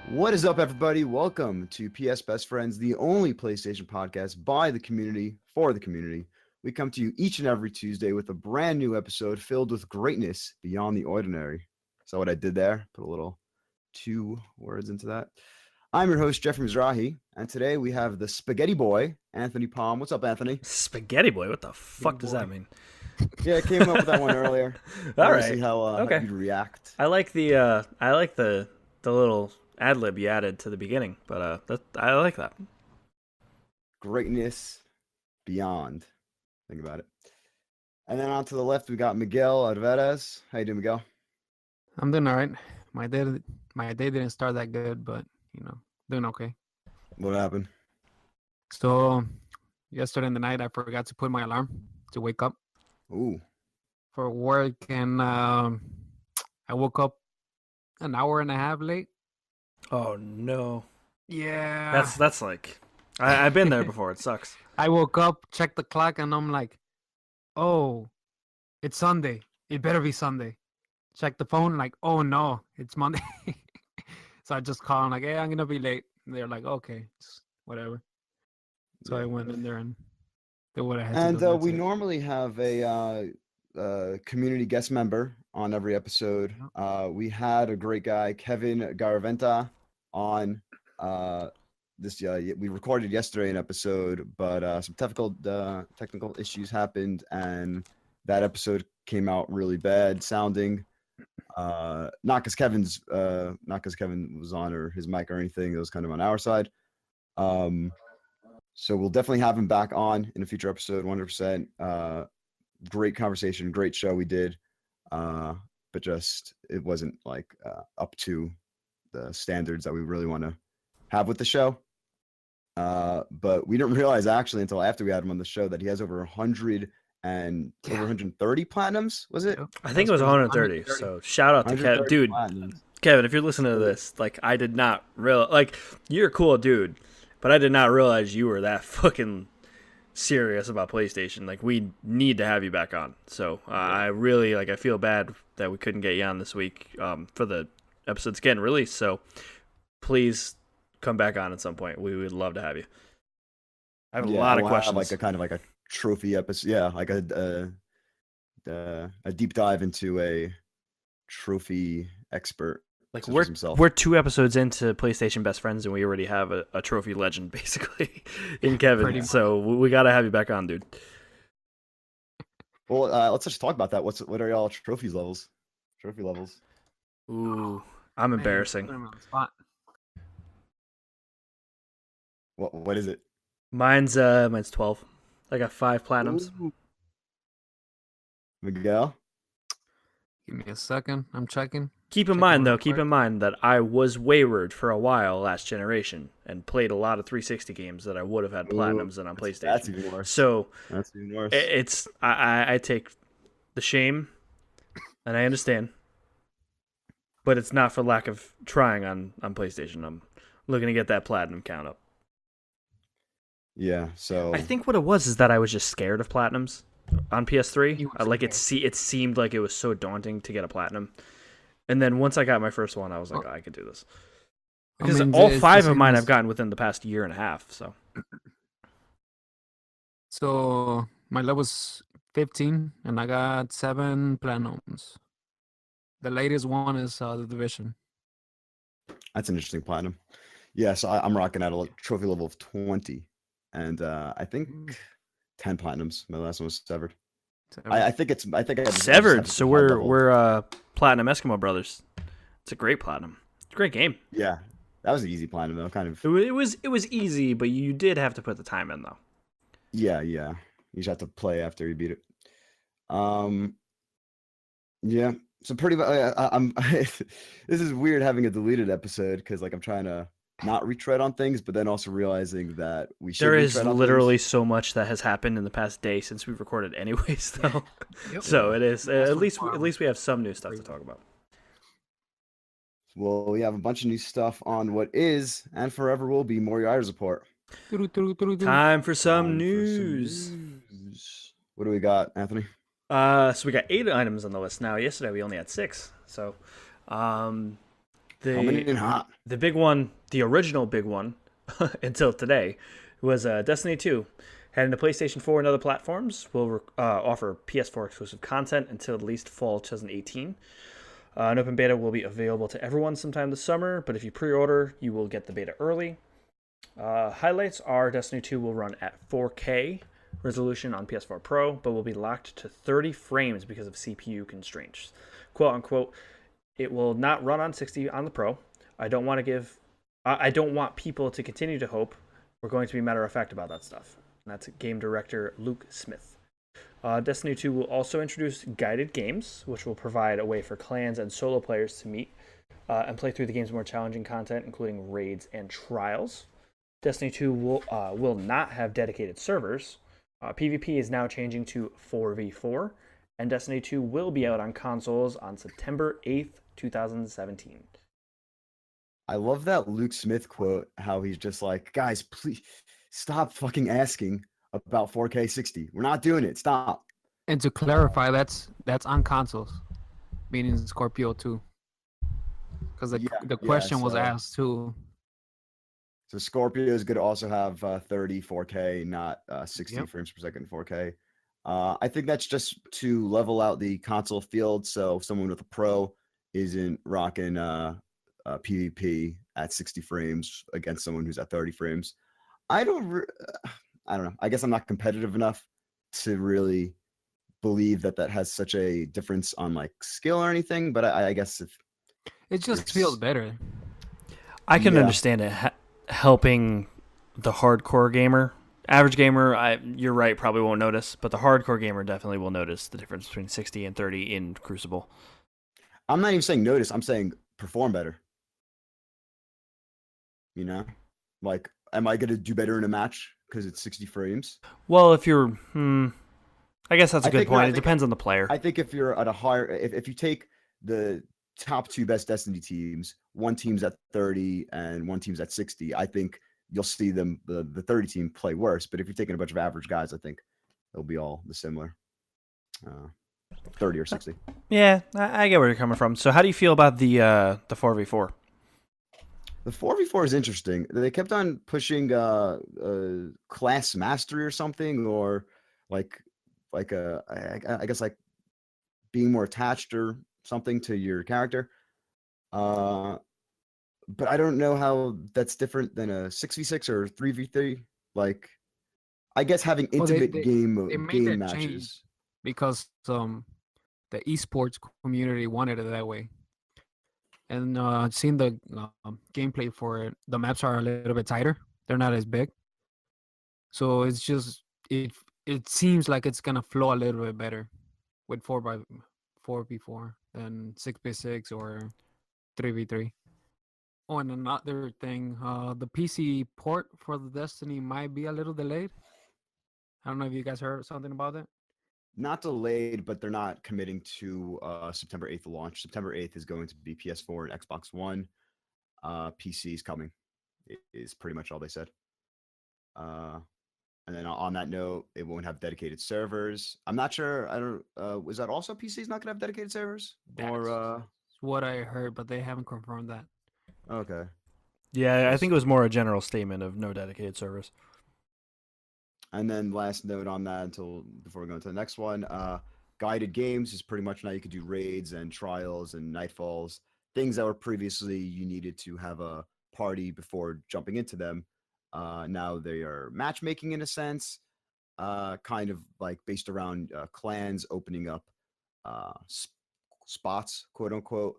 What is up, everybody? Welcome to PS Best Friends, the only PlayStation podcast by the community for the community. We come to you each and every Tuesday with a brand new episode filled with greatness beyond the ordinary. So what I did there? Put a little 2 words into that. I'm your host, Jeffrey Mizrahi, and today we have the Spaghetti Boy, Anthony Palm. What's up, Anthony? Spaghetti Boy? What the Spaghetti fuck does boy. that mean? Yeah, I came up with that one earlier. All Wanted to see right. how Okay. you'd react. I like the little ad lib you added to the beginning, but I like that. Greatness beyond. Think about it. And then on to the left, we got Miguel Alvarez. How you doing, Miguel? I'm doing all right. My day didn't start that good, but doing okay. What happened? So yesterday in the night, I forgot to put my alarm to wake up Ooh. for work, and I woke up an hour and a half late. Oh no. Yeah. That's like I've been there before. It sucks. I woke up, checked the clock, and I'm like, oh, it's Sunday. It better be Sunday. Check the phone, like, oh no, it's Monday. So I just called, like, hey, I'm gonna be late. And they're like, okay, whatever. So I went in there and did what I had to And do. That's we it. normally have a community guest member on every episode. We had a great guy, Kevin Garaventa, on this. We recorded yesterday an episode, but some technical issues happened, and that episode came out really bad sounding. Not because Kevin was on or his mic or anything. It was kind of on our side. So we'll definitely have him back on in a future episode, 100%. Great conversation, great show we did, but just it wasn't like up to the standards that we really want to have with the show. But we didn't realize actually until after we had him on the show that he has over 100 and over 130 platinums. Was it? Yep, I think it that's was crazy. 130. So shout out to Kevin, 130 dude. platinums. Kevin, if you're listening to this, like I did not realize, like you're a cool dude, but I did not realize you were that fucking serious about PlayStation. Like we need to have you back on. So I really I feel bad that we couldn't get you on this week for the episodes getting released. So please come back on at some point. We would love to have you. I have a lot of we'll have questions. like a kind of like a trophy episode. Yeah, like a deep dive into a trophy expert. Like such as himself. we're 2 episodes into PlayStation Best Friends, and we already have a trophy legend basically in Kevin. Pretty So we got to have you back on, dude. Well, let's just talk about that. What are y'all trophy levels? Trophy levels. Ooh, I'm Man, embarrassing. put him on the spot. What is it? Mine's 12. I got 5 platinums. Ooh. Miguel? Give me a second. I'm checking. Keep in Check mind, it though, real keep quick. in mind that I was wayward for a while last generation and played a lot of 360 games that I would have had platinums in on PlayStation. That's even worse. So That's even worse. it's I take the shame, and I understand, but it's not for lack of trying on PlayStation. I'm looking to get that platinum count up. Yeah. So I think what it was is that I was just scared of platinums on PS3. You were Like it seemed like it was so daunting to get a platinum. And then once I got my first one, I was like, I could do this. I Because mean, all it's the 5 of same mine as- I've gotten within the past year and a half. So my level's 15, and I got 7 platinums. The latest one is the Division. that's an interesting platinum. Yeah. So I'm rocking at a trophy level of 20, and I think 10 platinums. My last one was severed. I think I just have Severed. to So be high level. we're Platinum Eskimo Brothers. It's a great platinum. It's a great game. Yeah. That was an easy platinum though. Kind of. It was easy, but you did have to put the time in though. Yeah. You just have to play after you beat it. Yeah. So pretty much, I'm. This is weird having a deleted episode because like I'm trying to not retread on things, but then also realizing that we should. There is retread on literally things. so much that has happened in the past day since we recorded, anyways. Though, Yep. so it is That's at what least I'm- we have some new stuff to talk about. Well, we have a bunch of new stuff on what is and forever will be Moriarty Report. Time for some Time for news. news. What do we got, Anthony? So we got 8 items on the list now. Yesterday we only had 6. So, Coming The in hot. the big one, the original big one, until today, was Destiny 2. Heading to PlayStation 4 and other platforms, will offer PS4 exclusive content until at least fall 2018. An open beta will be available to everyone sometime this summer, but if you pre-order, you will get the beta early. Highlights are Destiny 2 will run at 4K resolution on PS4 Pro, but will be locked to 30 frames because of CPU constraints. "Quote unquote, it will not run on 60 on the Pro. I don't want people to continue to hope. We're going to be matter of fact about that stuff." And that's game director Luke Smith. Destiny 2 will also introduce guided games, which will provide a way for clans and solo players to meet and play through the game's more challenging content, including raids and trials. Destiny 2 will not have dedicated servers. PvP is now changing to 4v4, and Destiny 2 will be out on consoles on September 8th, 2017. I love that Luke Smith quote, how he's just like, guys, please stop fucking asking about 4K 60. We're not doing it. Stop. And to clarify, that's on consoles, meaning Scorpio too. Because the question was asked too. So Scorpio is going to also have 30 4K, not 60 Yep. frames per second 4K. I think that's just to level out the console field, so someone with a Pro isn't rocking PvP at 60 frames against someone who's at 30 frames. I don't know. I guess I'm not competitive enough to really believe that that has such a difference on like skill or anything. But I guess if It just feels better. I can Yeah. understand it helping the hardcore gamer. Average gamer, you're right, probably won't notice, but the hardcore gamer definitely will notice the difference between 60 and 30 in Crucible. I'm not even saying notice, I'm saying perform better. You know, like, am I going to do better in a match because it's 60 frames? Well, if you're, I guess that's a I good think- no, point. I It think- depends on the player. I think if you're at a higher, if you take the top two best Destiny teams, one team's at 30 and one team's at 60, I think you'll see them, the 30 team play worse. But if you're taking a bunch of average guys, I think they'll be all the similar. 30 or 60. Yeah, I get where you're coming from. So how do you feel about the 4v4? The 4v4 is interesting. They kept on pushing class mastery or something, or like I guess like being more attached or something to your character. But I don't know how that's different than a 6v6 or 3v3. Like, I guess having Well, intimate they game made that matches. change because the esports community wanted it that way. And seeing the gameplay for it, the maps are a little bit tighter. They're not as big, so it's just it seems like it's gonna flow a little bit better with 4v4 than 6v6 or 3v3. Oh, and another thing, the PC port for the Destiny might be a little delayed. I don't know if you guys heard something about that. Not delayed, but they're not committing to September 8th launch. September 8th is going to be PS4 and Xbox One. PC is coming. It is pretty much all they said. And then on that note, it won't have dedicated servers. I'm not sure. I don't. Was that also PC's not gonna have dedicated servers? That's what I heard, but they haven't confirmed that. Okay. Yeah, I think it was more a general statement of no dedicated servers. And then last note on that until before we go into the next one, guided games is pretty much now you could do raids and trials and nightfalls, things that were previously you needed to have a party before jumping into them. Now they are matchmaking in a sense, kind of like based around clans opening up spots, quote unquote,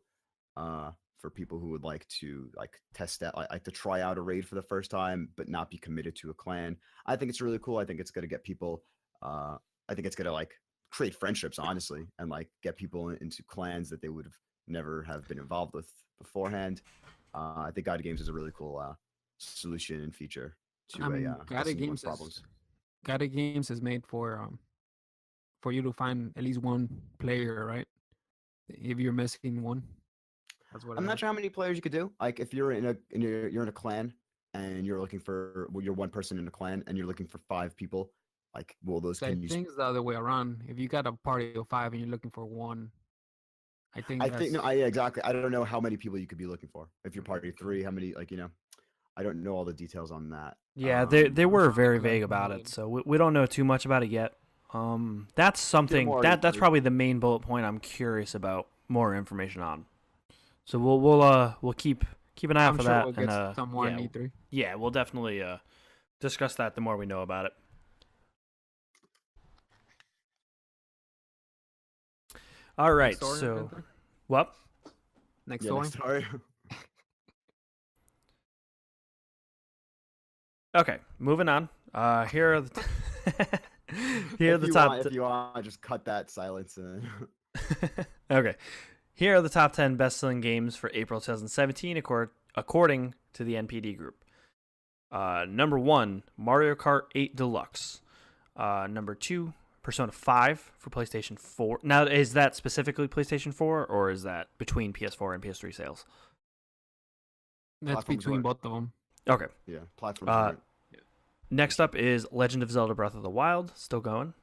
for people who would like to like test that, like to try out a raid for the first time, but not be committed to a clan. I think it's really cool. I think it's going to get people, I think it's going to like create friendships, honestly, and like get people into clans that they would have never have been involved with beforehand. I think guided games is a really cool solution and feature to guided Destiny 1's games problems. Guided games is made for you to find at least one player, right? If you're missing one, that's what I'm not sure how many players you could do. Like if you're you're in a clan and you're looking for you're one person in a clan and you're looking for 5 people, like will those I can you think it's the other way around. If you got a party of 5 and you're looking for one, I think I that's think no, yeah, exactly. I don't know how many people you could be looking for. If you're party of 3, how many, like, I don't know all the details on that. Yeah, they I'm were sure very like vague about 1 million. it, so we don't know too much about it yet. That's something more that's like- probably the main bullet point I'm curious about more information on. So we'll keep an eye out I'm for sure that, we'll and get some more in E3. yeah, we'll definitely discuss that the more we know about it. All right, Next story, so Gunther? what? Next Yeah, story. next story. Okay, moving on. Here are the here are If the you top. want, if you want, just cut that silence and Okay, here are the top 10 best-selling games for April 2017 according to the NPD Group. Number 1, Mario Kart 8 Deluxe. Number 2, Persona 5 for PlayStation 4. Now, is that specifically PlayStation 4, or is that between PS4 and PS3 sales? That's Platforms between work. both of them. Okay. yeah, platforms. Uh, aren't- Next up is Legend of Zelda Breath of the Wild, still going.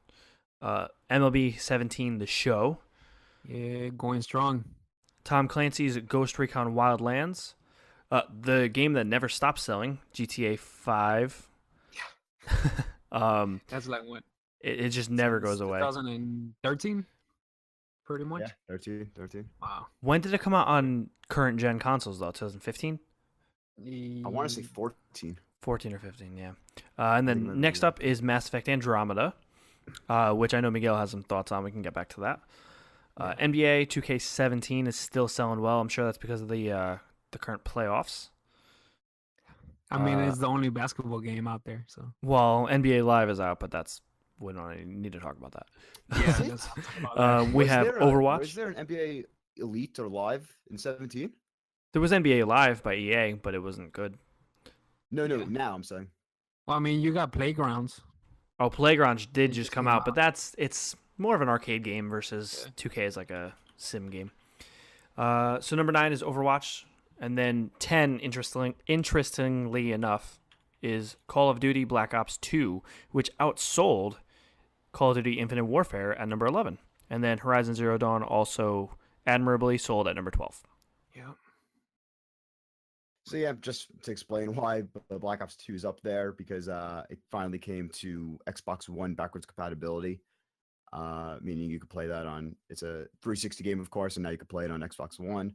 MLB 17 The Show. Yeah, going strong. Tom Clancy's Ghost Recon Wildlands. The game that never stops selling, GTA 5. That's like what? It just never Since goes away. 2013, pretty much. Yeah, 13. Wow. When did it come out on current gen consoles though? 2015, I want to say 14. 14 or 15, yeah. And I think it might then be, next yeah. up is Mass Effect Andromeda, which I know Miguel has some thoughts on. We can get back to that. NBA 2K17 is still selling well. I'm sure that's because of the current playoffs. I mean, Uh, it's the only basketball game out there, so Well, NBA Live is out, but we don't even need to talk about that. yeah. it? That's We Was have there Overwatch. Was there an NBA Elite or Live in 17? There was NBA Live by EA, but it wasn't good. No, Yeah. now I'm saying. well, I mean, you got Playgrounds. Oh, Playgrounds did It just just come came out, but out. it's more of an arcade game versus Yeah. 2K is like a sim game. So number 9 is Overwatch, and then 10, interestingly enough, is Call of Duty Black Ops 2, which outsold Call of Duty Infinite Warfare at number 11, and then Horizon Zero Dawn also admirably sold at number 12. Yeah. So yeah, just to explain why the Black Ops 2 is up there, because it finally came to Xbox One backwards compatibility, meaning you could play that on. It's a 360 game, of course, and now you can play it on Xbox One.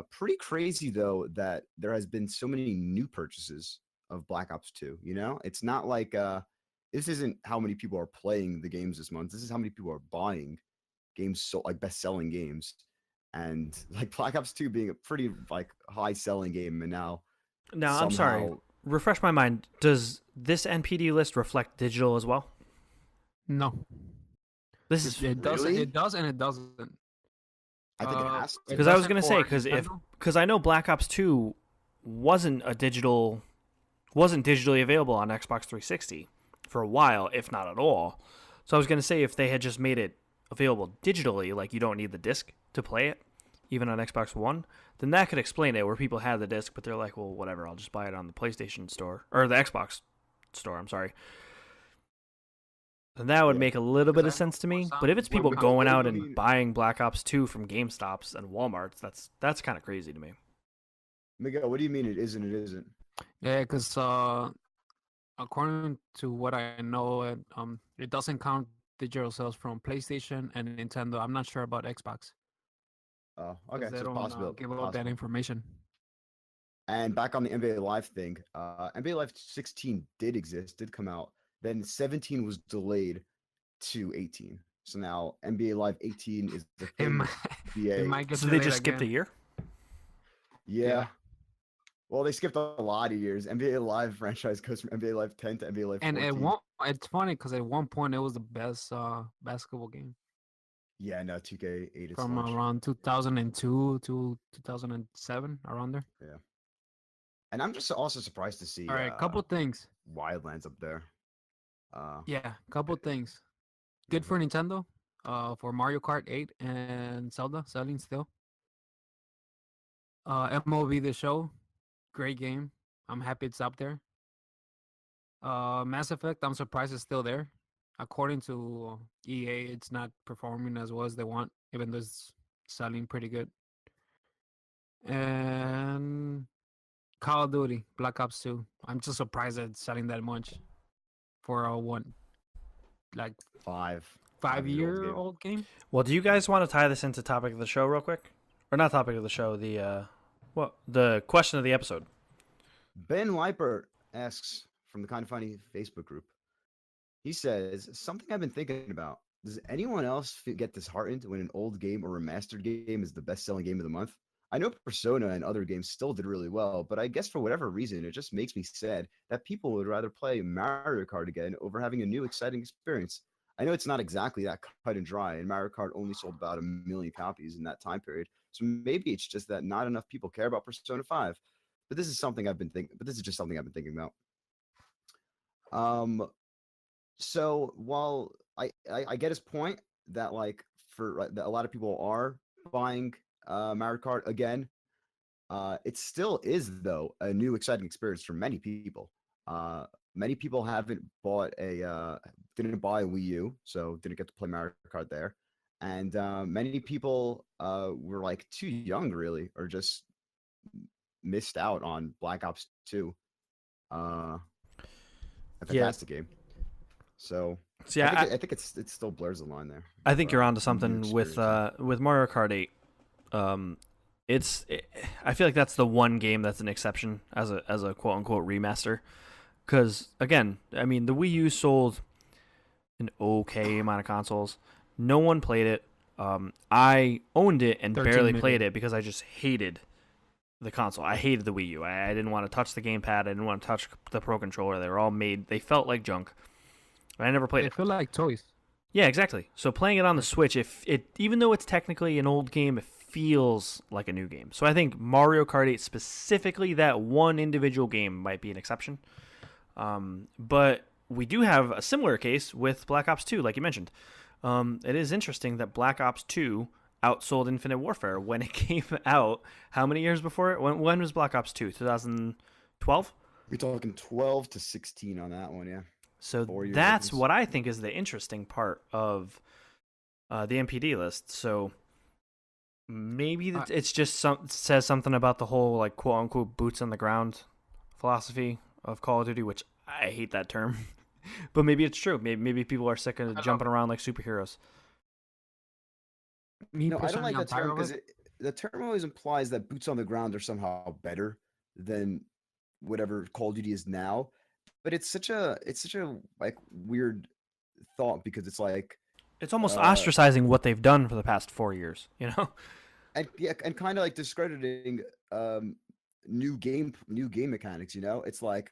Pretty crazy though that there has been so many new purchases of Black Ops 2. It's not like this isn't how many people are playing the games this month. This is how many people are buying games, so like best-selling games. And like Black Ops 2 being a pretty like high selling game, and now Now, I'm sorry, somehow refresh my mind. Does this NPD list reflect digital as well? No, This is it doesn't. Really? It does and it doesn't. I think it has to. because I was doesn't gonna say for Nintendo. because I know Black Ops 2 wasn't digitally available on Xbox 360 for a while, if not at all. So I was gonna say if they had just made it available digitally, like you don't need the disc to play it, even on Xbox One, then that could explain it. Where people had the disc, but they're like, well, whatever, I'll just buy it on the PlayStation store or the Xbox store. I'm sorry. And that would Yeah. make a little bit of Because I know sense to me. for But if it's some- people What- going what do out you and mean? buying Black Ops 2 from GameStops and Walmarts, that's kind of crazy to me. Miguel, what do you mean it isn't? It isn't. Yeah, because according to what I know, it doesn't count digital sales from PlayStation and Nintendo. I'm not sure about Xbox. Oh, 'Cause okay. they So it's don't possible. give out that information. And back on the NBA Live thing, NBA Live 16 did exist, did come out. Then 17 was delayed to 18. So now NBA Live 18 is the It thing. might, BA. it might get So they delayed just skipped a again. year? Yeah. Yeah. Well, they skipped a lot of years. NBA Live franchise goes from NBA Live 10 to NBA Live 14. And at one, it's funny because at one point it was the best basketball game Yeah, no, 2K8 its from launch. around 2002 to 2007, around there. And I'm just also surprised to see All right, couple things. Wildlands up there. Yeah, couple things. Good for Nintendo. For Mario Kart 8 and Zelda selling still. MLB The Show, great game. I'm happy it's up there. Mass Effect, I'm surprised it's still there. According to EA, it's not performing as well as they want, even though it's selling pretty good. And Call of Duty, Black Ops 2. I'm just surprised that it's selling that much for a like 5 5 year old game. 5-year-old game. Well, do you guys want to tie this into topic of the show real quick, or not topic of the show? The question of the episode. Ben Leipert asks from the Kind of Funny Facebook group. He says, something I've been thinking about. Does anyone else get disheartened when an old game or remastered game is the best-selling game of the month? I know Persona and other games still did really well, but I guess for whatever reason, it just makes me sad that people would rather play Mario Kart again over having a new exciting experience. I know it's not exactly that cut and dry, and Mario Kart only sold about 1 million copies in that time period. So maybe it's just that not enough people care about Persona 5. But this is something I've been thinking. But this is just something I've been thinking about. So while I get his point that like that a lot of people are buying Mario Kart again, it still is though a new exciting experience for many people. Many people haven't bought didn't buy a Wii U, so didn't get to play Mario Kart there, and many people were like too young really, or just missed out on Black Ops 2. A fantastic game. So yeah, I think it still blurs the line there. I think you're onto something new with Mario Kart 8. I feel like that's the one game that's an exception as a quote unquote remaster. Because again, I mean, the Wii U sold an okay amount of consoles. No one played it. I owned it and barely played it because I just hated the console. I hated the Wii U. I didn't want to touch the gamepad. I didn't want to touch the Pro Controller. They were all made. They felt like junk. I never played it. They feel like toys. Yeah, exactly. So playing it on the Switch, even though it's technically an old game, it feels like a new game. So I think Mario Kart 8 specifically, that one individual game might be an exception. But we do have a similar case with Black Ops 2, like you mentioned. It is interesting that Black Ops 2 outsold Infinite Warfare when it came out. How many years before it? When was Black Ops 2? 2012? We're talking 12 to 16 on that one, yeah. So that's what I think is the interesting part of the MPD list. So maybe it's just says something about the whole like quote unquote boots on the ground philosophy of Call of Duty, which I hate that term. But maybe it's true. Maybe people are sick of jumping around like superheroes. No, I don't like that term because the term always implies that boots on the ground are somehow better than whatever Call of Duty is now. But it's such a like weird thought because it's like it's almost ostracizing what they've done for the past 4 years, you know? And kind of like discrediting new game mechanics, you know? It's like,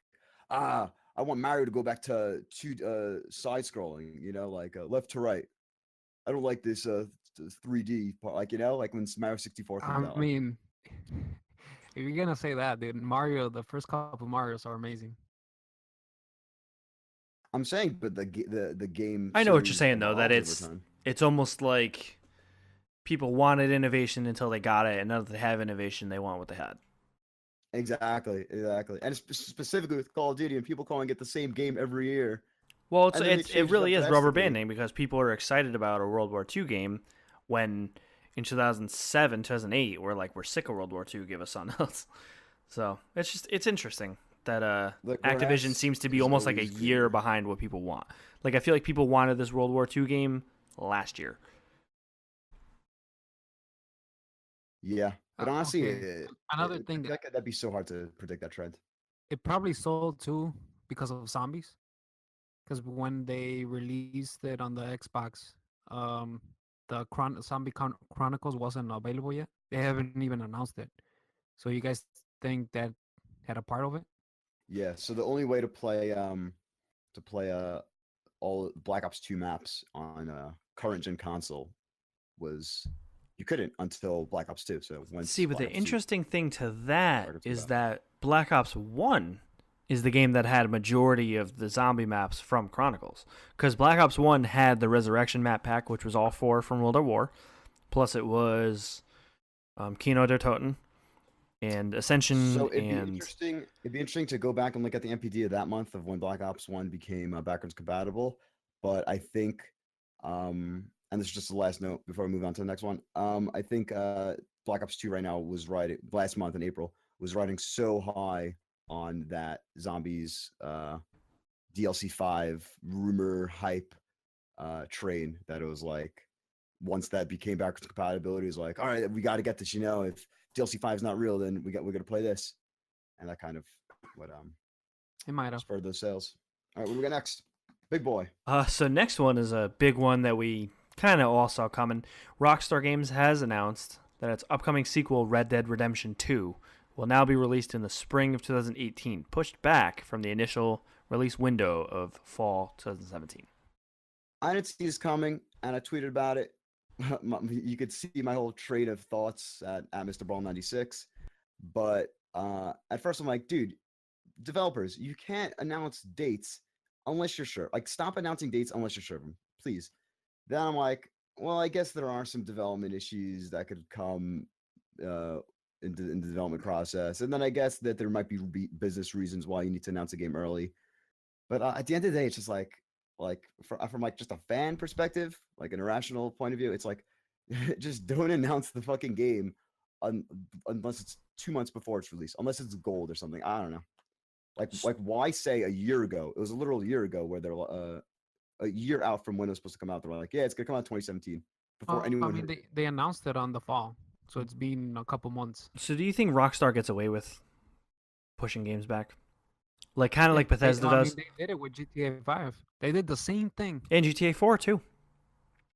I want Mario to go back to side scrolling, you know, like left to right. I don't like this 3D part, like, you know, like when Mario 64 comes out. I mean, if you're gonna say that, dude, the first couple of Marios are amazing. I'm saying, but the game. I know what you're saying though. That it's almost like people wanted innovation until they got it, and now that they have innovation, they want what they had. Exactly, and specifically with Call of Duty, and people calling it the same game every year. Well, it really is rubber banding because people are excited about a World War II game when in 2007, 2008, we're sick of World War II. Give us something else. So it's interesting that Activision seems to be almost like a year behind what people want. Like I feel like people wanted this World War II game last year. Yeah, but honestly, another thing that'd be so hard to predict that trend. It probably sold too because of zombies. Because when they released it on the Xbox, the Zombie Chronicles wasn't available yet. They haven't even announced it. So you guys think that had a part of it? Yeah. So the only way to play all Black Ops 2 maps on a current gen console was you couldn't until Black Ops 2. So but the interesting thing to that is that Black Ops 1 is the game that had a majority of the zombie maps from Chronicles. Because Black Ops 1 had the Resurrection map pack, which was all 4 from World at War. Plus it was Kino der Toten and Ascension. So it'd be interesting to go back and look at the MPD of that month of when Black Ops 1 became backwards compatible. But I think and this is just the last note before we move on to the next one. I think Black Ops 2 right now was riding last month in April was riding so high on that zombies DLC 5 rumor hype train that it was like once that became backwards compatibility, it was like, all right, we got to get this. If DLC 5 is not real, then we're gonna play this, and that kind of what It might have. spurred those sales. All right, what do we got next? Big boy. So next one is a big one that we kind of all saw coming. Rockstar Games has announced that its upcoming sequel, Red Dead Redemption 2, will now be released in the spring of 2018, pushed back from the initial release window of fall 2017. I didn't see this coming, and I tweeted about it. You could see my whole train of thoughts at Mr. Brawl 96. But at first, I'm like, dude, developers, you can't announce dates unless you're sure. Like, stop announcing dates unless you're sure of them, please. Then I'm like, well, I guess there are some development issues that could come in the development process, and then I guess that there might be business reasons why you need to announce a game early. But at the end of the day, it's just like from like just a fan perspective, like an irrational point of view, it's like just don't announce the fucking game unless it's 2 months before its release, unless it's gold or something. I don't know. Like why say a year ago? It was a literal year ago where they're a year out from when it was supposed to come out. They're like, yeah, it's gonna come out 2017 before anyone. I mean, they announced it on the fall, so it's been a couple months. So do you think Rockstar gets away with pushing games back? Like kind of like Bethesda does? I mean, they did it with GTA 5. They did the same thing. And GTA 4 too.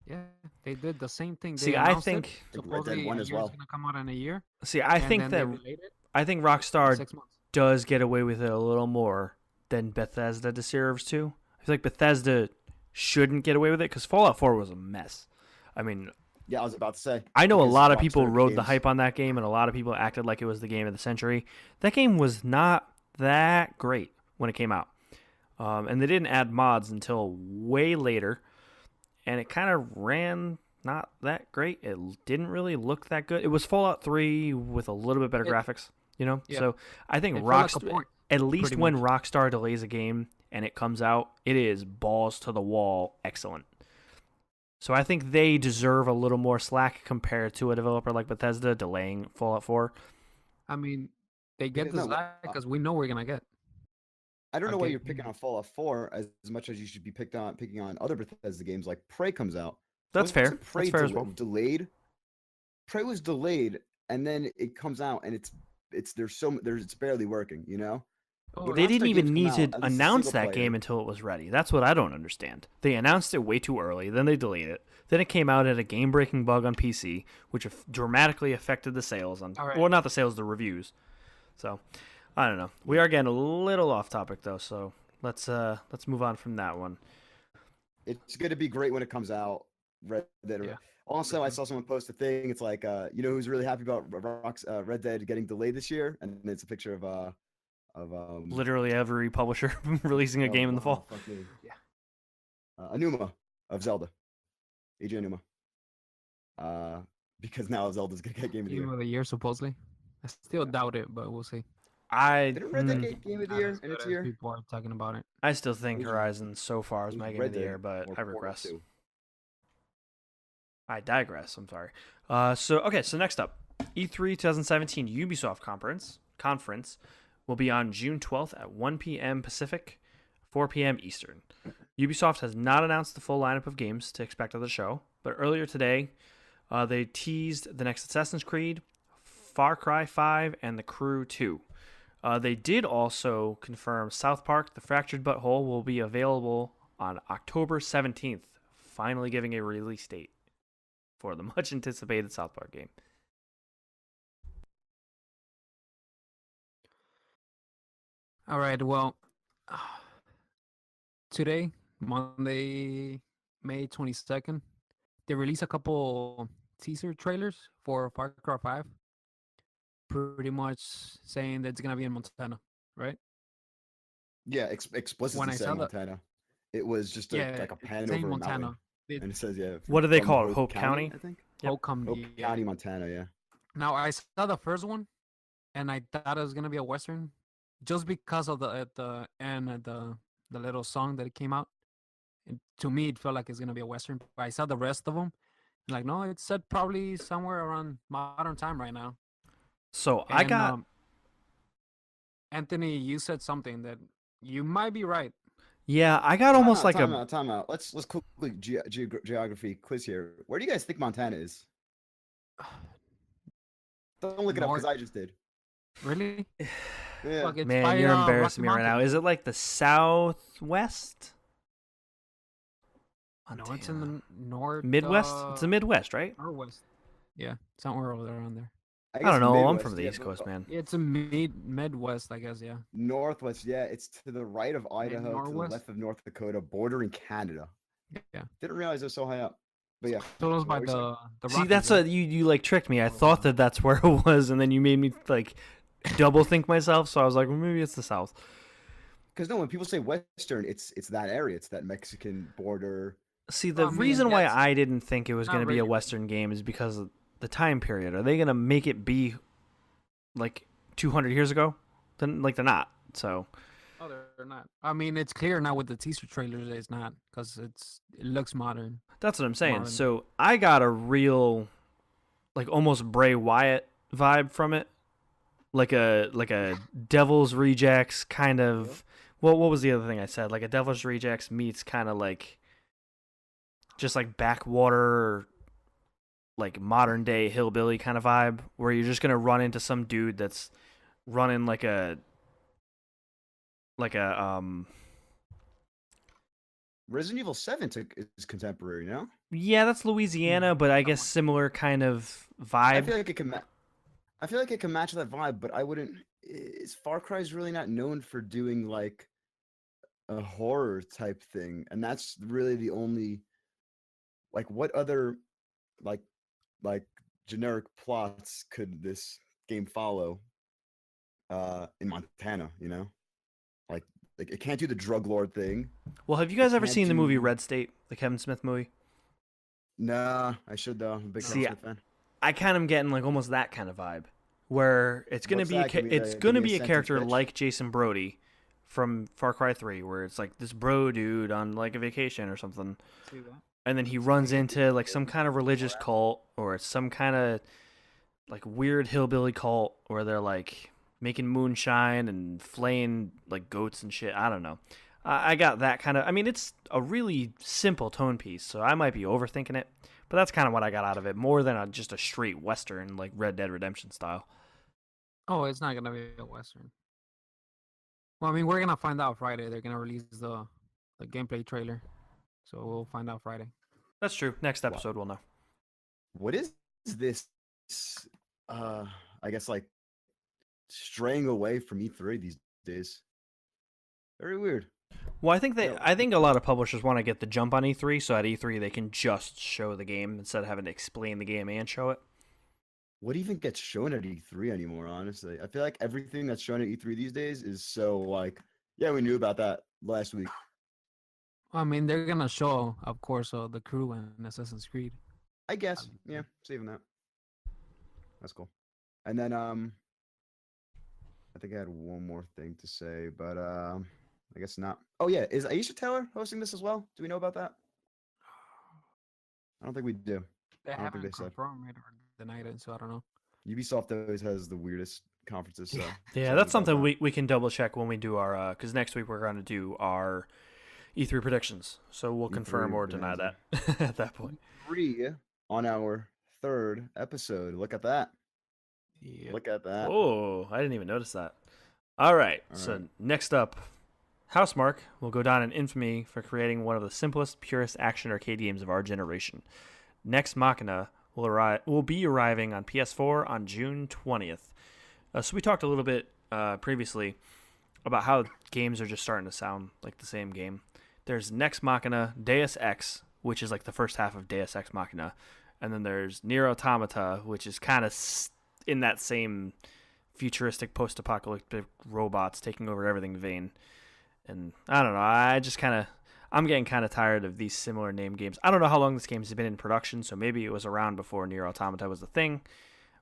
Yeah, they did the same thing. See, I think Red Dead 1 as well. It's gonna come out in a year. See, I think Rockstar 6 months. does get away with it a little more than Bethesda deserves to. I feel like Bethesda shouldn't get away with it because Fallout 4 was a mess. I mean, yeah, I was about to say. I know a lot of people Rockstar rode the games. hype on that game, and a lot of people acted like it was the game of the century. That game was not that great when it came out, and they didn't add mods until way later, and it kind of ran not that great. It didn't really look that good. It was Fallout 3 with a little bit better graphics, Yeah. So I think Rockstar, at least when Rockstar delays a game and it comes out, it is balls to the wall excellent. So I think they deserve a little more slack compared to a developer like Bethesda delaying Fallout 4. I mean, they get the slack because we know we're gonna get. I don't know why you're picking on Fallout 4 as much as you should be picking on other Bethesda games like Prey comes out. That's fair. That's fair as well. Delayed. Prey was delayed, and then it comes out, and it's barely working. They didn't even need to announce that game until it was ready. That's what I don't understand. They announced it way too early, then they delayed it. Then it came out at a game-breaking bug on PC, which dramatically affected the sales on. Right. Well, not the sales, the reviews. So, I don't know. We are getting a little off topic though, so let's move on from that one. It's going to be great when it comes out. Red Dead. Yeah. Also, I saw someone post a thing. It's like, who's really happy about Red Dead getting delayed this year, and it's a picture of literally every publisher releasing a game in the fall. Yeah. Anuma of Zelda. AJ Anuma. Because now Zelda's gonna get Game of the Year. Game of the Year, supposedly. I still doubt it, but we'll see. Didn't Red Dead get Game of the Year in its year? People are talking about it. I still think Horizon so far is my Game of the Year, but I regress. I digress. I'm sorry. So next up, E3 2017 Ubisoft conference will be on June 12th at 1 p.m. Pacific, 4 p.m. Eastern. Ubisoft has not announced the full lineup of games to expect at the show, but earlier today, they teased the next Assassin's Creed, Far Cry 5, and The Crew 2. They did also confirm South Park: The Fractured But Whole will be available on October 17th, finally giving a release date for the much-anticipated South Park game. All right, well, today, Monday, May 22nd, they released a couple teaser trailers for Far Cry 5, pretty much saying that it's going to be in Montana, right? Yeah, explicitly saying Montana. It was just like a pan over Montana. Mountain. And it says, what do they call it? Hope County? I think. Yep. Hope County, Montana, yeah. Now, I saw the first one, and I thought it was going to be a Western, just because of the little song that it came out. to me, it felt like it's gonna be a Western. But I saw the rest of them, like, no, it's set probably somewhere around modern time right now. So I And got Anthony, you said something that you might be right. yeah, I got almost like a Time out. Let's quickly geography quiz here. Where do you guys think Montana is? Don't look it up because North. I just did. Really? Yeah. Fuck, it's man. by, You're embarrassing Rocky me right now. Mountain. Is it like the southwest? No, it's in Montana. the north. Midwest. It's the Midwest, right? Northwest. Yeah, somewhere over there around there. I guess don't know. I'm Midwest, from the yeah, East Coast, man. It's a Midwest, I guess. Yeah. Northwest, yeah, it's to the right of Idaho, to the Northwest? left of North Dakota, bordering Canada. Yeah. Didn't realize it was so high up. But yeah. Close what by were you saying? the See, Rockies, that's right? what you like tricked me. I Oh, thought wow. that's where it was, and then you made me like double think myself. So I was like, well, maybe it's the South. Because no, when people say Western, it's that area. It's that Mexican border. See, the I mean, reason why yes. I didn't think it was Not going to be a really. Western game is because of the time period. Are they going to make it be like 200 years ago? Then like they're not. So Oh, they're not. I mean, it's clear now with the teaser trailers that it's not because it looks modern. that's what I'm saying. Modern. So I got a real like almost Bray Wyatt vibe from it. Like a Devil's Rejects kind of. What was the other thing I said? Like a Devil's Rejects meets kind of like just like backwater, like modern day hillbilly kind of vibe, where you're just gonna run into some dude that's running like a Resident Evil 7 is contemporary, no? yeah, that's Louisiana, but I guess similar kind of I vibe. feel like it can. I feel like it can match that vibe, but I wouldn't. Is Far Cry is really not known for doing like a horror type thing, and that's really the only. Like, what other, like, like generic plots could this game follow? In Montana, you know, like it can't do the drug lord thing. Well, have you It guys ever can't seen the movie do- Red State, the Kevin Smith movie? Nah, I should though. I'm a big See, Kevin Smith fan. I kind of am getting like almost that kind of vibe, where it's gonna What's be that? Give me it's give gonna me be a sentence character pitch. like Jason Brody from Far Cry 3, where it's like this bro dude on like a vacation or something, See that? and then he runs into like some kind of religious cult or it's some kind of like weird hillbilly cult where they're like making moonshine and flaying like goats and shit. I don't know. I got that kind of. I mean, it's a really simple tone piece, so I might be overthinking it, but that's kind of what I got out of it, more than just a straight Western like Red Dead Redemption style. Oh, it's not gonna be a Western. Well, I mean, we're gonna find out Friday. They're gonna release the gameplay trailer, so we'll find out Friday. That's true. Next episode, we'll know. What is this? I guess like straying away from E3 these days. Very weird. Well, I think Yeah. I think a lot of publishers want to get the jump on E3, so at E3 they can just show the game instead of having to explain the game and show it. What even gets shown at E3 anymore? Honestly, I feel like everything that's shown at E3 these days is so like, yeah, we knew about that last week. I mean, they're gonna show, of course, the crew and Assassin's Creed. I guess, yeah, saving that. That's cool. And then I think I had one more thing to say, but I guess not. Oh yeah, is Aisha Taylor hosting this as well? Do we know about that? I don't think we do. They I don't think haven't they said. confirmed it or denied it, so I don't know. Ubisoft always has the weirdest conferences. So Yeah, sorry that's about something that. we can double check when we do our because next week we're going to do our E3 predictions, so we'll confirm E3 or deny that at that point. 3 on our 3rd episode. Look at that. Yeah. Look at that. Oh, I didn't even notice that. All right, All so right. next up, Housemarque will go down in infamy for creating one of the simplest, purest action arcade games of our generation. Next Machina will be arriving on PS4 on June 20th. So we talked a little bit previously about how games are just starting to sound like the same game. There's Next Machina, Deus Ex, which is like the first half of Deus Ex Machina, and then there's Nier Automata, which is kind of in that same futuristic post-apocalyptic robots taking over everything vein. And I don't know, I'm getting kind of tired of these similar name games. I don't know how long this game has been in production, so maybe it was around before Nier Automata was the thing,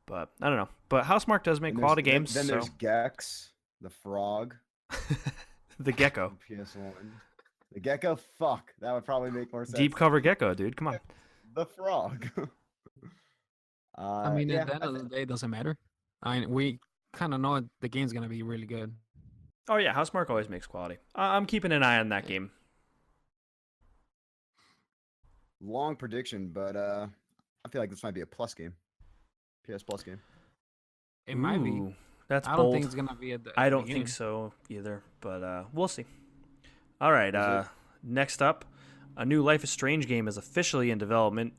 but I don't know. But Housemarque does make And quality there's- games, Then so there's Gex, the frog, the gecko. from PS1. The gecko? Fuck. That would probably make more sense. Deep cover gecko, dude. Come on. The frog. I mean, Yeah, at the end of the day, it doesn't matter. I mean, we kind of know the game's gonna be really good. Oh yeah, Housemarque always makes quality. I'm keeping an eye on that game. long prediction, but I feel like this might be a plus game. PS Plus game. It might be. Ooh, that's I bold. don't think it's gonna be at the. I the don't beginning. think so either, but we'll see. All right, Is it? next up, a new Life is Strange game is officially in development.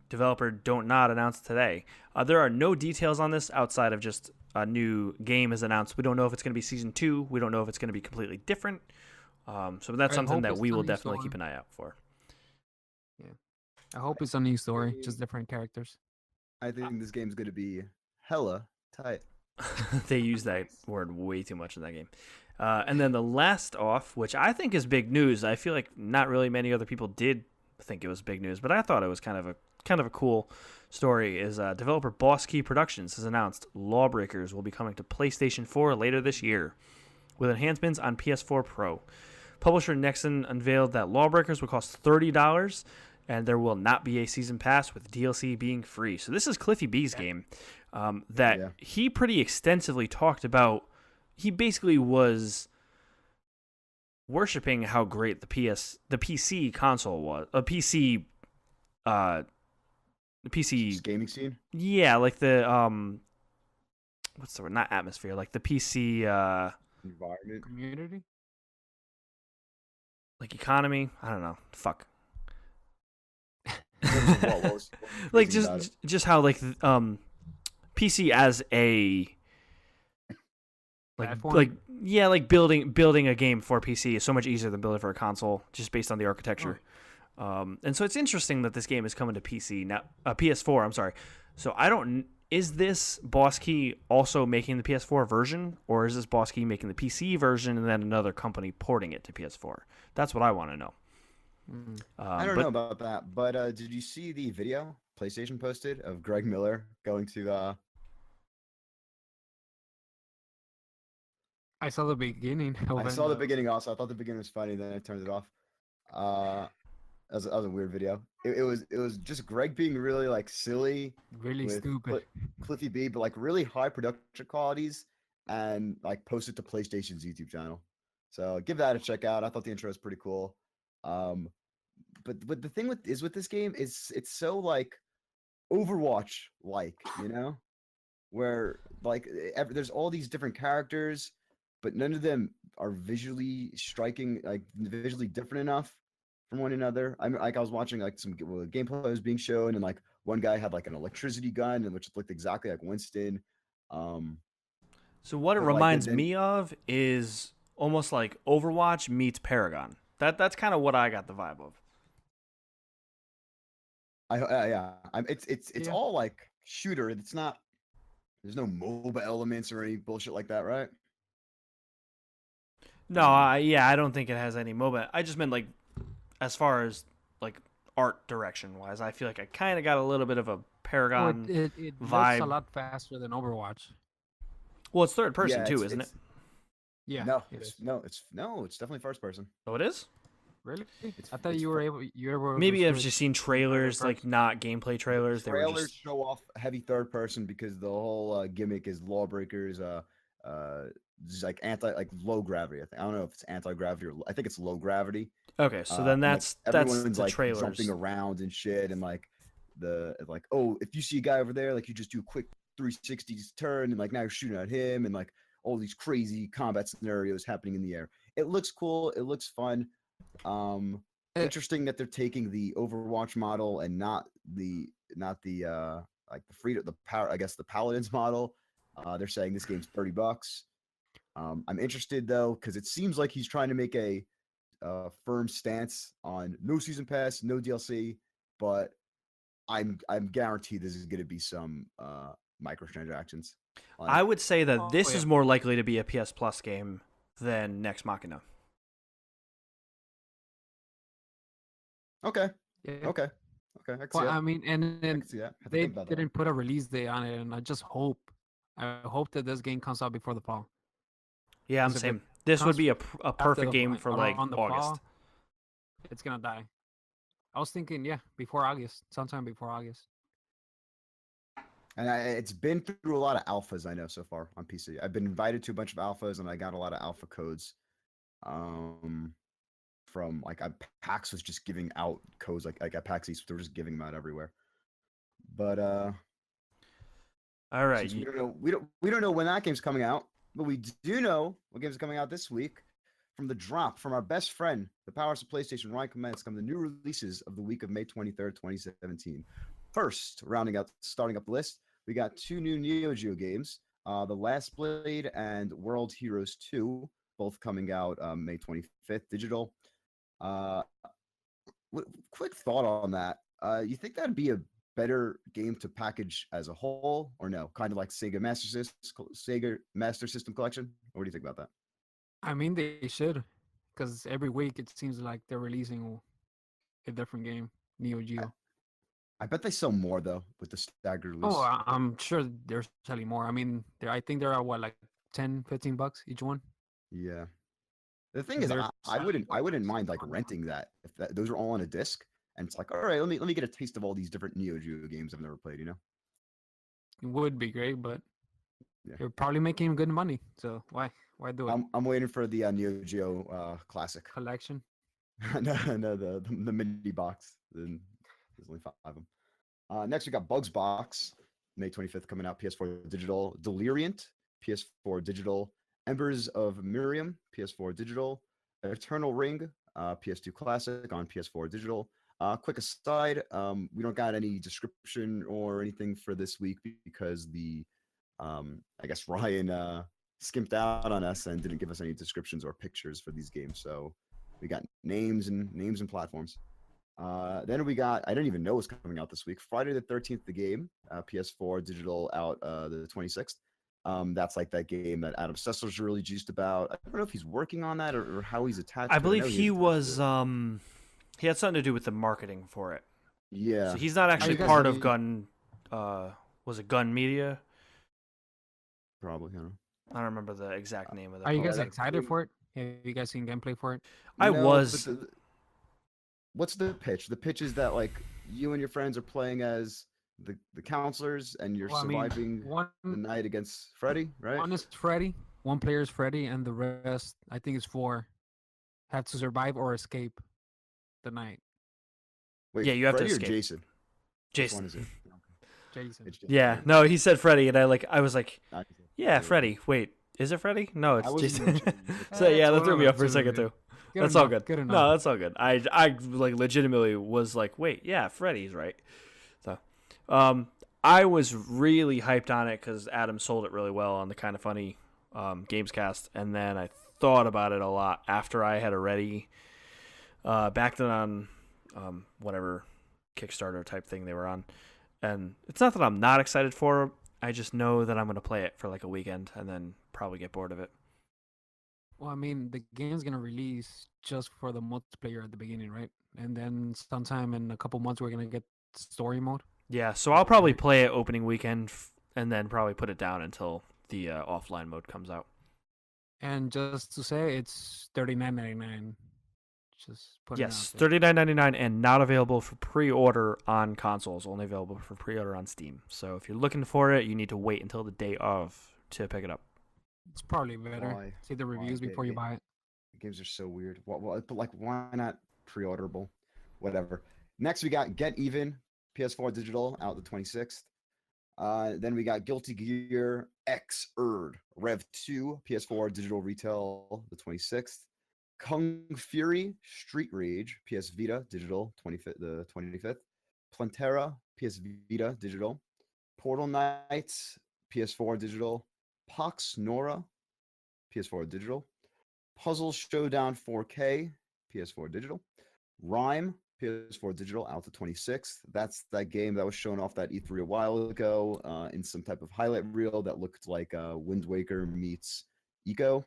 Developer Don't Nod announced today. There are no details on this outside of just a new game is announced. We don't know if it's going to be season 2. We don't know if it's going to be completely different. So that's I something hope that it's we a will new definitely story. keep an eye out for. I hope it's a new story, just different characters. I think this game's gonna be hella tight. They use that word way too much in that game. And then the last off, which I think is big news. I feel like not really many other people did think it was big news, but I thought it was kind of a cool story. Is developer Boss Key Productions has announced Lawbreakers will be coming to PlayStation 4 later this year, with enhancements on PS4 Pro. Publisher Nexon unveiled that Lawbreakers will cost $30, and there will not be a season pass, with DLC being free. So this is Cliffy B's game that Yeah. he pretty extensively talked about. He basically was worshiping how great the PC console was. The PC, Just gaming scene. yeah, like the what's the word? Not atmosphere, like the PC Environment. Community. like economy. I don't know. Fuck. What was Like crazy about just how like PC as a Platform? like yeah, like building a game for PC is so much easier than building for a console, just based on the architecture. And so it's interesting that this game is coming to PC now, PS4. I'm sorry. So I don't. Is this Boss Key also making the PS4 version, or is this Boss Key making the PC version and then another company porting it to PS4? That's what I want to know. Mm. I don't know about that, but did you see the video PlayStation posted of Greg Miller going to I saw the beginning. Of I it, saw the though. beginning also. I thought the beginning was funny, then I turned it off. That was a weird video. It was just Greg being really like silly Really with stupid. Cliffy B, but like really high production qualities, and like posted to PlayStation's YouTube channel. So give that a check out. I thought the intro was pretty cool. But the thing with this game is it's so like Overwatch like, you know, where like there's all these different characters, but none of them are visually striking, like visually different enough from one another. I was watching like some gameplay was being shown, and like one guy had like an electricity gun, and which looked exactly like Winston. So what it But, like, reminds then- me of is almost like Overwatch meets Paragon. That's kind of what I got the vibe of. Yeah, it's Yeah. all like shooter. It's not. There's no MOBA elements or any bullshit like that, right? No, I don't think it has any MOBA. I just meant like as far as like art direction wise, I feel like I kind of got a little bit of a Oh, Paragon. it looks vibe. a lot faster than Overwatch. Well, it's third person Yeah, too, it's- isn't it? it's- Yeah. No, it is. it's definitely first person. Oh, it is. Really? It's- I thought it's you fir- were able. You were. Maybe I've switch. just seen trailers, like first. not gameplay trailers. They were Trailers just show off heavy third person because the whole gimmick is Lawbreakers. Just like low gravity. I don't know if it's anti gravity or I think it's low gravity. okay. So then And, like, that's everyone's the like trailers. jumping around and shit, and like oh, if you see a guy over there, like you just do a quick 360 turn, and like now you're shooting at him, and like all these crazy combat scenarios happening in the air. It looks cool. It looks fun. Interesting that they're taking the Overwatch model and not the like the power, I guess the Paladins model. They're saying this game's $30. I'm interested though because it seems like he's trying to make a firm stance on no season pass, no DLC, but I'm guaranteed this is going to be some microtransactions. I would say that Oh, this yeah. is more likely to be a PS Plus game than Next Machina. Okay, Yeah. okay, I can see Well, that. I mean, and I then can see that. I have to they think about that. didn't put a release date on it, and I hope that this game comes out before the fall. Yeah, I'm Because if it same. This would comes be a after perfect the game fall- for like around the August. fall, it's gonna die. I was thinking, yeah, before August, sometime before August. And it's been through a lot of alphas I know so far on PC. I've been invited to a bunch of alphas, and I got a lot of alpha codes. From like PAX was just giving out codes like at PAX East, they were just giving them out everywhere. But All right. since we don't know when that game's coming out, but we do know what game's coming out this week. From the drop from our best friend, the powers of PlayStation, Ryan Comments, come the new releases of the week of May 23rd, 2017. First, starting up the list, we got 2 new Neo Geo games, The Last Blade and World Heroes 2, both coming out May 25th, digital. Quick thought on that. You think that'd be a better game to package as a whole, or no? Kind of like Sega Master System Collection? Or what do you think about that? I mean, they should, because every week it seems like they're releasing a different game, Neo Geo. I bet they sell more though with the staggered release. Oh, I'm sure they're selling more. I mean, I think they're at what, like $10-15 each one. Yeah. The thing is, I wouldn't mind like renting that if those are all on a disc, and it's like, all right, let me get a taste of all these different Neo Geo games I've never played. You know? It would be great, but Yeah. you're probably making good money. So why do it? I'm waiting for the Neo Geo Classic. Collection. no, the mini box. Then there's only 5 of them. Next we got Bugs Box, May 25th coming out, PS4 digital. Deliriant, PS4 digital. Embers of Miriam, PS4 digital. Eternal Ring, PS2 classic on PS4 digital. Quick aside, we don't got any description or anything for this week because I guess Ryan skimped out on us and didn't give us any descriptions or pictures for these games. So we got names and platforms. Then we got, I don't even know what's coming out this week. Friday the 13th, the game, PS4 digital out the 26th. That's like that game that Adam Sessler's really juiced about. I don't know if he's working on that or how he's attached. I believe he was. He had something to do with the marketing for it. Yeah. So he's not actually part of Gun. Was it Gun Media? Probably. I don't know. I don't remember the exact name of that. Are you guys excited for it? Have you guys seen gameplay for it? I was. What's the pitch? The pitch is that like you and your friends are playing as the counselors and you're surviving the night against Freddy, right? One is Freddy. One player is Freddy, and the rest, I think, is 4, have to survive or escape the night. Wait, yeah, you have Freddy to or escape. Jason? Jason. Which one is it? Jason. Yeah, no, he said Freddy, and I was like, yeah, Freddy. Wait, is it Freddy? No, it's Jason. So yeah, that threw me off for a second too. That's all good. No, that's all good. I like legitimately was like, wait, yeah, Freddy's right. So, I was really hyped on it because Adam sold it really well on the Kind of Funny Gamescast, and then I thought about it a lot after I had already backed it on whatever Kickstarter type thing they were on. And it's not that I'm not excited for it. I just know that I'm going to play it for like a weekend and then probably get bored of it. Well, I mean, the game's going to release just for the multiplayer at the beginning, right? And then sometime in a couple months, we're going to get story mode. Yeah, so I'll probably play it opening weekend and then probably put it down until the offline mode comes out. And just to say, it's $39.99. Just put yes, it out there. $39.99 and not available for pre-order on consoles. Only available for pre-order on Steam. So if you're looking for it, you need to wait until the day of to pick it up. It's probably better. See the reviews before you buy it. Games are so weird. But like, why not pre-orderable? Whatever. Next, we got Get Even, PS4 digital, out the 26th. Then we got Guilty Gear Xrd Rev 2, PS4 digital retail, the 26th. Kung Fury Street Rage, PS Vita digital, the 25th. Plantera, PS Vita digital. Portal Knights, PS4 digital. Pox Nora, PS4 digital. Puzzle Showdown 4K, PS4 digital. Rhyme, PS4 digital, out the 26th. That's that game that was shown off that E3 a while ago in some type of highlight reel that looked like Wind Waker meets Eco.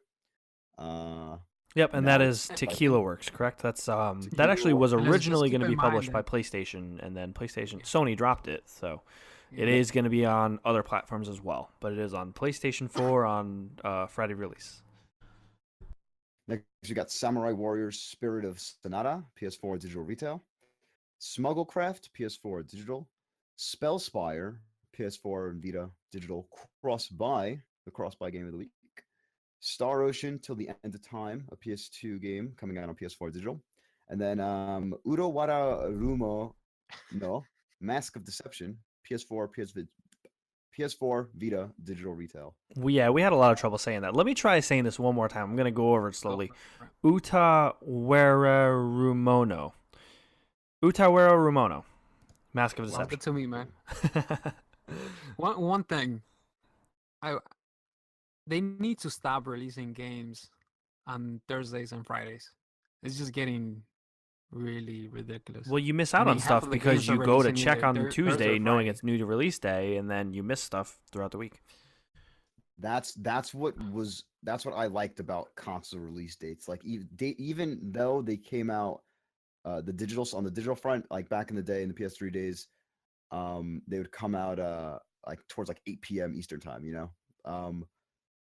Yep, and that is Tequila Works, correct? That's that actually was originally going to be published by PlayStation, and then Sony dropped it, so it is going to be on other platforms as well. But it is on PlayStation 4 on Friday release. Next, we got Samurai Warriors Spirit of Sonata, PS4 digital retail. Smugglecraft, PS4 digital. Spellspire, PS4 and Vita digital cross buy, the cross buy game of the week. Star Ocean Till the End of Time, a PS2 game coming out on PS4 digital. And then Urowara Rumo no Mask of Deception, PS4, PS4, Vita digital retail. We had a lot of trouble saying that. Let me try saying this one more time. I'm gonna go over it slowly. Utawera Rumono. Utawera Rumono. Mask of Sounds Deception. good to me, man. One thing, they need to stop releasing games on Thursdays and Fridays. It's just getting really ridiculous. Well, you miss I out mean, on half stuff of the because games are you go to releasing check either on Thursday or Tuesday knowing Friday. it's new to release day, and then you miss stuff throughout the week. That's what I liked about console release dates. Like even though they came out on the digital front, like back in the day in the PS3 days, they would come out like towards like 8 p.m. Eastern time, you know.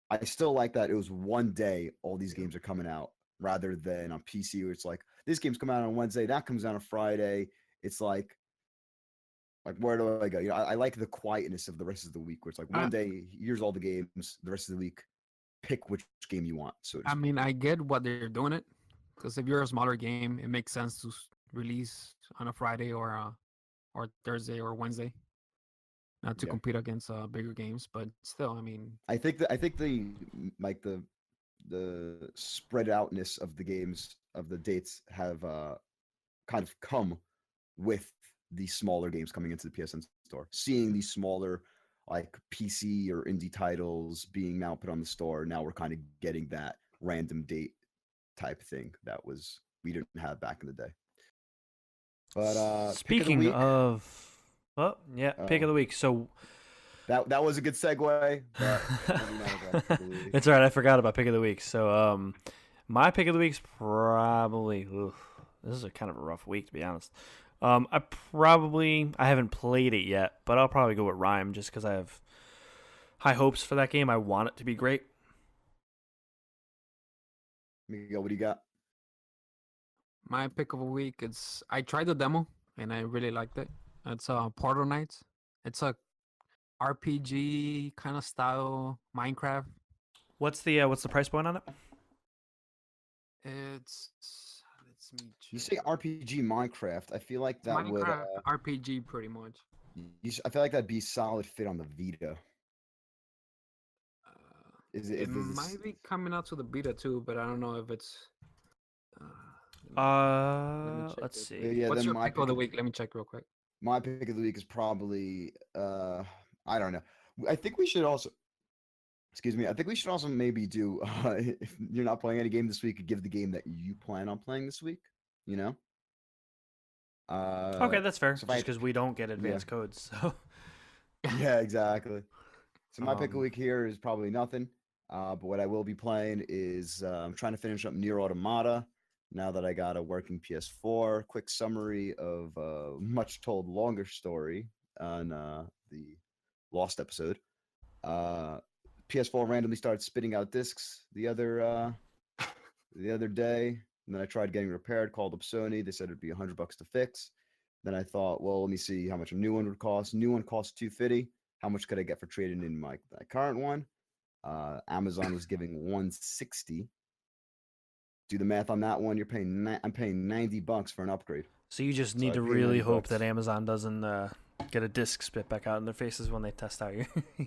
I still like that it was one day all these games are coming out rather than on PC where it's like this game's coming out on Wednesday, that comes out on Friday. It's like where do I go? You know, I like the quietness of the rest of the week where it's like one day, here's all the games, the rest of the week, pick which game you want. So I mean, I get what they're doing it, because if you're a smaller game, it makes sense to release on a Friday or Thursday or Wednesday, not to yeah. compete against bigger games. But still, I mean, I think the like the spread outness of the games of the dates have kind of come with these smaller games coming into the PSN store. Seeing these smaller like PC or indie titles being now put on the store, now we're kind of getting that random date type thing that we didn't have back in the day. But Speaking of, well, yeah, pick of the week. So that was a good segue, but moving on about pick of the week. it's all right. I forgot about pick of the week. So my pick of the week's probably. This is a kind of a rough week, to be honest. I haven't played it yet, but I'll probably go with Rhyme just because I have high hopes for that game. I want it to be great. Miguel, what do you got? my pick of a week is I tried the demo and I really liked it. It's Portal Knights. It's a RPG kind of style Minecraft. What's the price point on it? It's let me You check. say RPG Minecraft. I feel like that would. Minecraft RPG pretty much. I feel like that'd be solid fit on the Vita. Is It it? might be coming out to the beta too, but I don't know if it's. Let's see. Yeah. What's Then your pick of the week? Let me check real quick. My pick of the week is probably. I don't know. I think we should also. Excuse me. I think we should also maybe do. If you're not playing any game this week, give the game that you plan on playing this week. You know. Okay, that's fair. So Just because we don't get advanced codes, so. Yeah, exactly. So my pick of the week here is probably nothing. But what I will be playing is I'm trying to finish up Nier Automata. Now that I got a working PS4, quick summary of a much told longer story on the Lost episode. PS4 randomly started spitting out discs the other day, and then I tried getting repaired. Called up Sony. They said it'd be $100 to fix. Then I thought, well, let me see how much a new one would cost. New one costs $250. How much could I get for trading in my current one? Amazon was giving $160. Do the math on that one. I'm paying $90 for an upgrade. So you just need to really hope that Amazon doesn't get a disc spit back out in their faces when they test out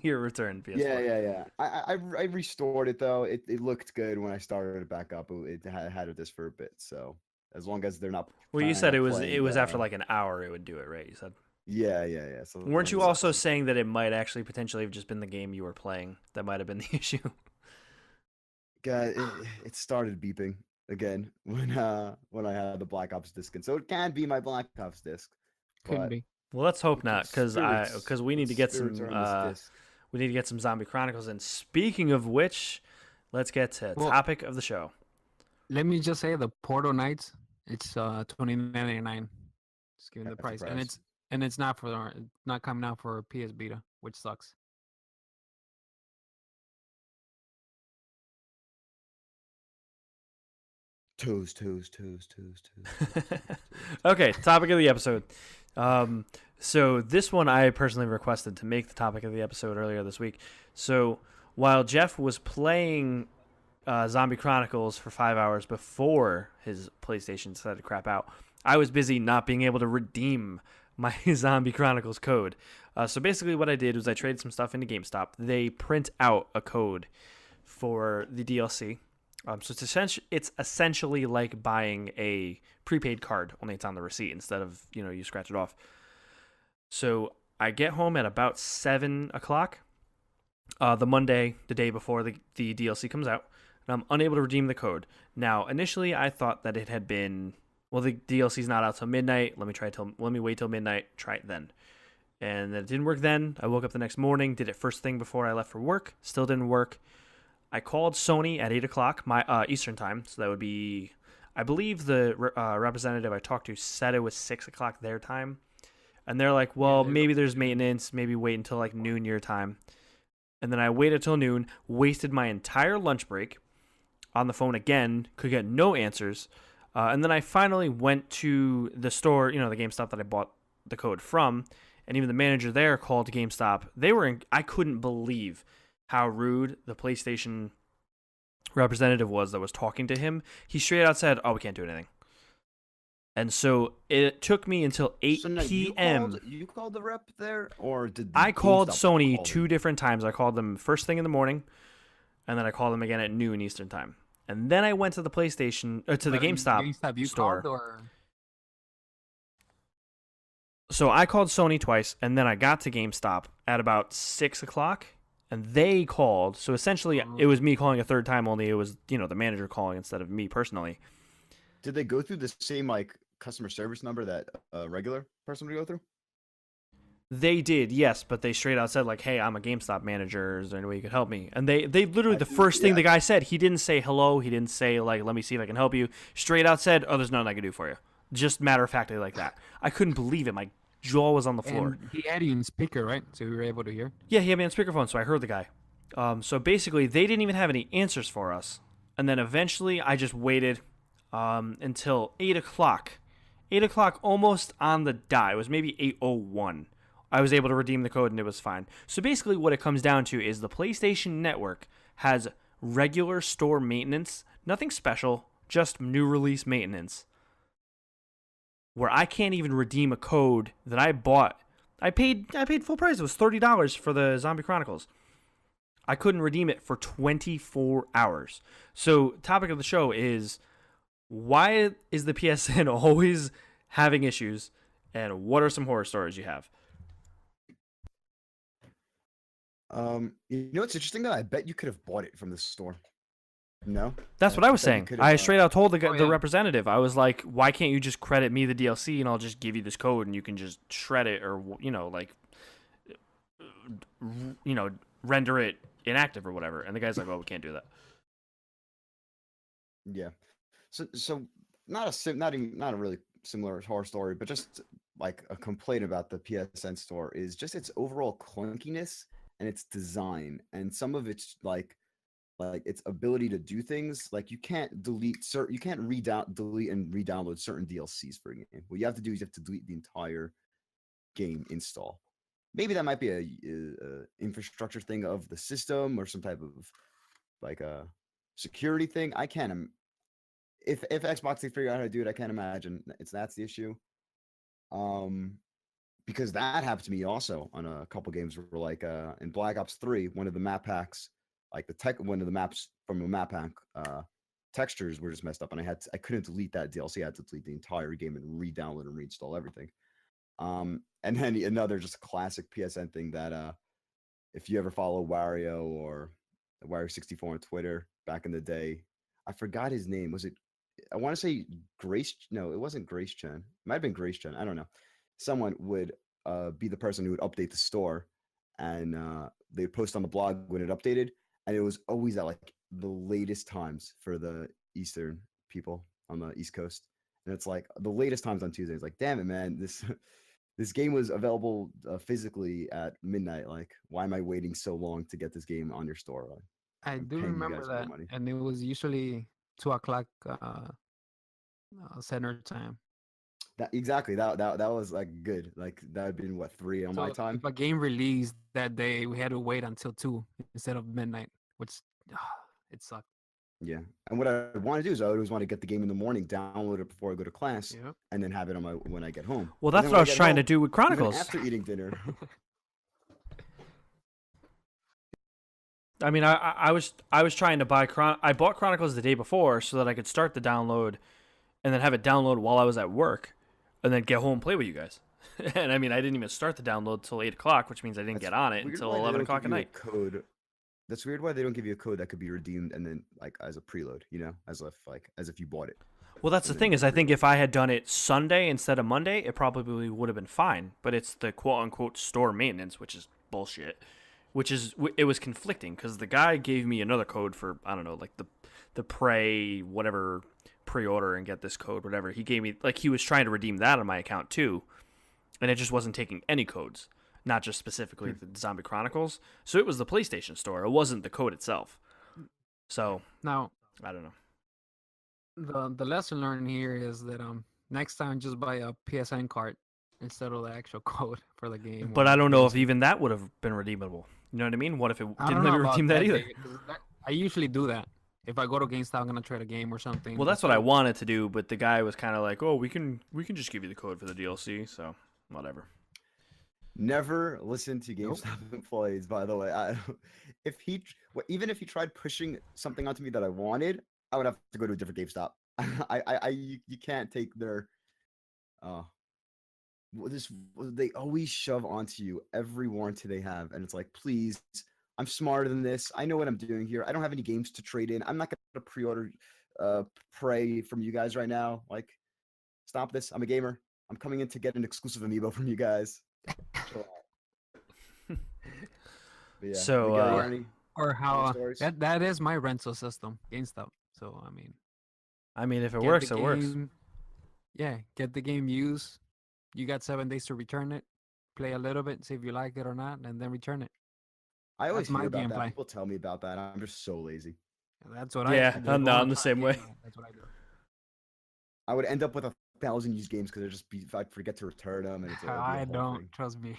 your return PS4. Yeah. I restored it though. It looked good when I started it back up. It had a disc for a bit. So as long as they're not. Well, you said it was after like an hour it would do it, right? You said. Yeah. So weren't you also saying that it might actually potentially have just been the game you were playing that might have been the issue? God, it started beeping again when I had the Black Ops disc, and so it can be my Black Ops disc. Could be. Well, let's hope not, because we need to get some we need to get some Zombie Chronicles. And speaking of which, let's get to topic of the show. Let me just say the Portal Knights. It's $29.99. Just giving the price, and it's not coming out for PS Vita, which sucks. Toes, toes, toes, toes, toes. Okay, topic of the episode. So this one I personally requested to make the topic of the episode earlier this week. So while Jeff was playing Zombie Chronicles for 5 hours before his PlayStation decided to crap out, I was busy not being able to redeem my Zombie Chronicles code. So basically what I did was I traded some stuff into GameStop. They print out a code for the DLC. So it's essentially like buying a prepaid card, only it's on the receipt instead of, you scratch it off. So I get home at about 7 o'clock, the Monday, the day before the DLC comes out, and I'm unable to redeem the code. Now, initially I thought that it had been, well, the DLC's not out till midnight. Let me wait till midnight, try it then. And it didn't work then. I woke up the next morning, did it first thing before I left for work, still didn't work. I called Sony at 8 o'clock my Eastern time, so that would be, I believe the representative I talked to said it was 6 o'clock their time. And they're like, well, maybe there's maintenance, maybe wait until like noon your time. And then I waited till noon, wasted my entire lunch break on the phone again, could get no answers. And then I finally went to the store, the GameStop that I bought the code from, and even the manager there called GameStop. I couldn't believe how rude the PlayStation representative was that was talking to him. He straight out said, "Oh, we can't do anything." And so it took me until 8 p.m. You called the rep there, or did I called GameStop Sony call 2 them? different times. I called them first thing in the morning, and then I called them again at noon Eastern time. And then I went to the PlayStation to the GameStop you store. called, or So I called Sony twice, and then I got to GameStop at about 6 o'clock, and they called. So essentially, it was me calling a third time, only it was, the manager calling instead of me personally. Did they go through the same customer service number that a regular person would go through? They did, yes, but they straight out said, like, hey, I'm a GameStop manager. Is there any way you could help me? And they literally, the first thing the guy said, he didn't say hello. He didn't say, like, let me see if I can help you. Straight out said, oh, there's nothing I can do for you. Just matter-of-factly like that. I couldn't believe it. My jaw was on the floor. and he had you in speaker, right? So you were able to hear. Yeah, he had me on speakerphone, so I heard the guy. So basically, they didn't even have any answers for us. And then eventually, I just waited until 8 o'clock. 8 o'clock, almost on the dot. It was maybe 8:01. I was able to redeem the code, and it was fine. So basically, what it comes down to is the PlayStation Network has regular store maintenance, nothing special, just new release maintenance, where I can't even redeem a code that I bought. I paid full price. It was $30 for the Zombie Chronicles. I couldn't redeem it for 24 hours. So, topic of the show is, why is the PSN always having issues, and what are some horror stories you have? You know what's interesting though? I bet you could have bought it from the store. No, That's what I was bet you saying. could I have, straight out told the yeah. representative, I was like, why can't you just credit me the DLC and I'll just give you this code and you can just shred it, or render it inactive or whatever. And the guy's like, oh, we can't do that. Yeah. So not a really similar horror story, but just like a complaint about the PSN store is just its overall clunkiness and its design, and some of its like its ability to do things. Like you can't delete delete and re-download certain DLCs for a game. What you have to do is you have to delete the entire game install. Maybe that might be a infrastructure thing of the system, or some type of like a security thing. I can't. If Xbox can figure out how to do it, I can't imagine that's the issue. Because that happened to me also on a couple games where, like, in Black Ops 3, one of the map packs, like one of the maps from a map pack, textures were just messed up, and I couldn't delete that DLC. I had to delete the entire game and re-download and reinstall everything. And then another just classic PSN thing that if you ever follow Wario or Wario64 on Twitter back in the day, I forgot his name. Was it? I want to say Grace. No, it wasn't Grace Chen. It might have been Grace Chen. I don't know. Someone would be the person who would update the store, and they'd post on the blog when it updated, and it was always at like the latest times for the Eastern people on the East Coast. And it's like the latest times on Tuesday. It's like, damn it, man, this game was available physically at midnight. Like, why am I waiting so long to get this game on your store? Like, I I'm do paying you remember guys more that, money. and it was usually 2 o'clock center time. Exactly. That was like good. Like that had been what 3 on my So time. if a game released that day, we had to wait until 2 instead of midnight, which it sucked. Yeah. And what I want to do is I always want to get the game in the morning, download it before I go to class, Yep. and then have it on my when I get home. Well, But that's then what when I I was get trying to home, do with even Chronicles. after eating dinner. I mean, I was trying to buy I bought Chronicles the day before so that I could start the download, and then have it download while I was at work, and then get home and play with you guys. And I mean, I didn't even start the download till 8 o'clock, which means I didn't That's get on it weird until why they 11 don't o'clock give at you a night. code. That's weird why they don't give you a code that could be redeemed and then like as a preload, as if you bought it. Well, that's the And then thing you is, I can think if I had done it Sunday instead of Monday, it probably would have been fine. But it's the quote unquote store maintenance, which is bullshit. It was conflicting because the guy gave me another code for, I don't know, like the pre-order and get this code, whatever. He gave me, like, he was trying to redeem that on my account too, and it just wasn't taking any codes, not just specifically the Zombie Chronicles. So it was the PlayStation Store. It wasn't the code itself. So Now, I don't know. the lesson learned here is that next time just buy a PSN card instead of the actual code for the game. But or I don't know if games. even that would have been redeemable. You know what I mean? What if it I didn't don't let know me about redeem that either? David, 'cause I usually do that. If I go to GameStop, I'm gonna trade a game or something. Well, that's what I instead of- wanted to do, but the guy was kind of like, "Oh, we can just give you the code for the DLC." So whatever. Never listen to GameStop employees, by the way. Even if he tried pushing something onto me that I wanted, I would have to go to a different GameStop. You can't take their they always shove onto you every warranty they have, and it's like, please, I'm smarter than this. I know what I'm doing here. I don't have any games to trade in. I'm not gonna pre-order Prey from you guys right now. Like, stop this. I'm a gamer. I'm coming in to get an exclusive amiibo from you guys. Chill out. But yeah, So, Miguel, you got any or how stories? that is my rental system, GameStop. So I mean, if it get works, the it works. game- Yeah, get the game used. You got 7 days to return it. Play a little bit, see if you like it or not, and then return it. I always That's my hear about that. gameplay. People tell me about that. I'm just so lazy. That's what Yeah, I do. I'm Go not and the try a same way. game, that's what I do. I would end up with 1,000 used games because if I forget to return them, and it'd be a I whole don't, thing. trust me.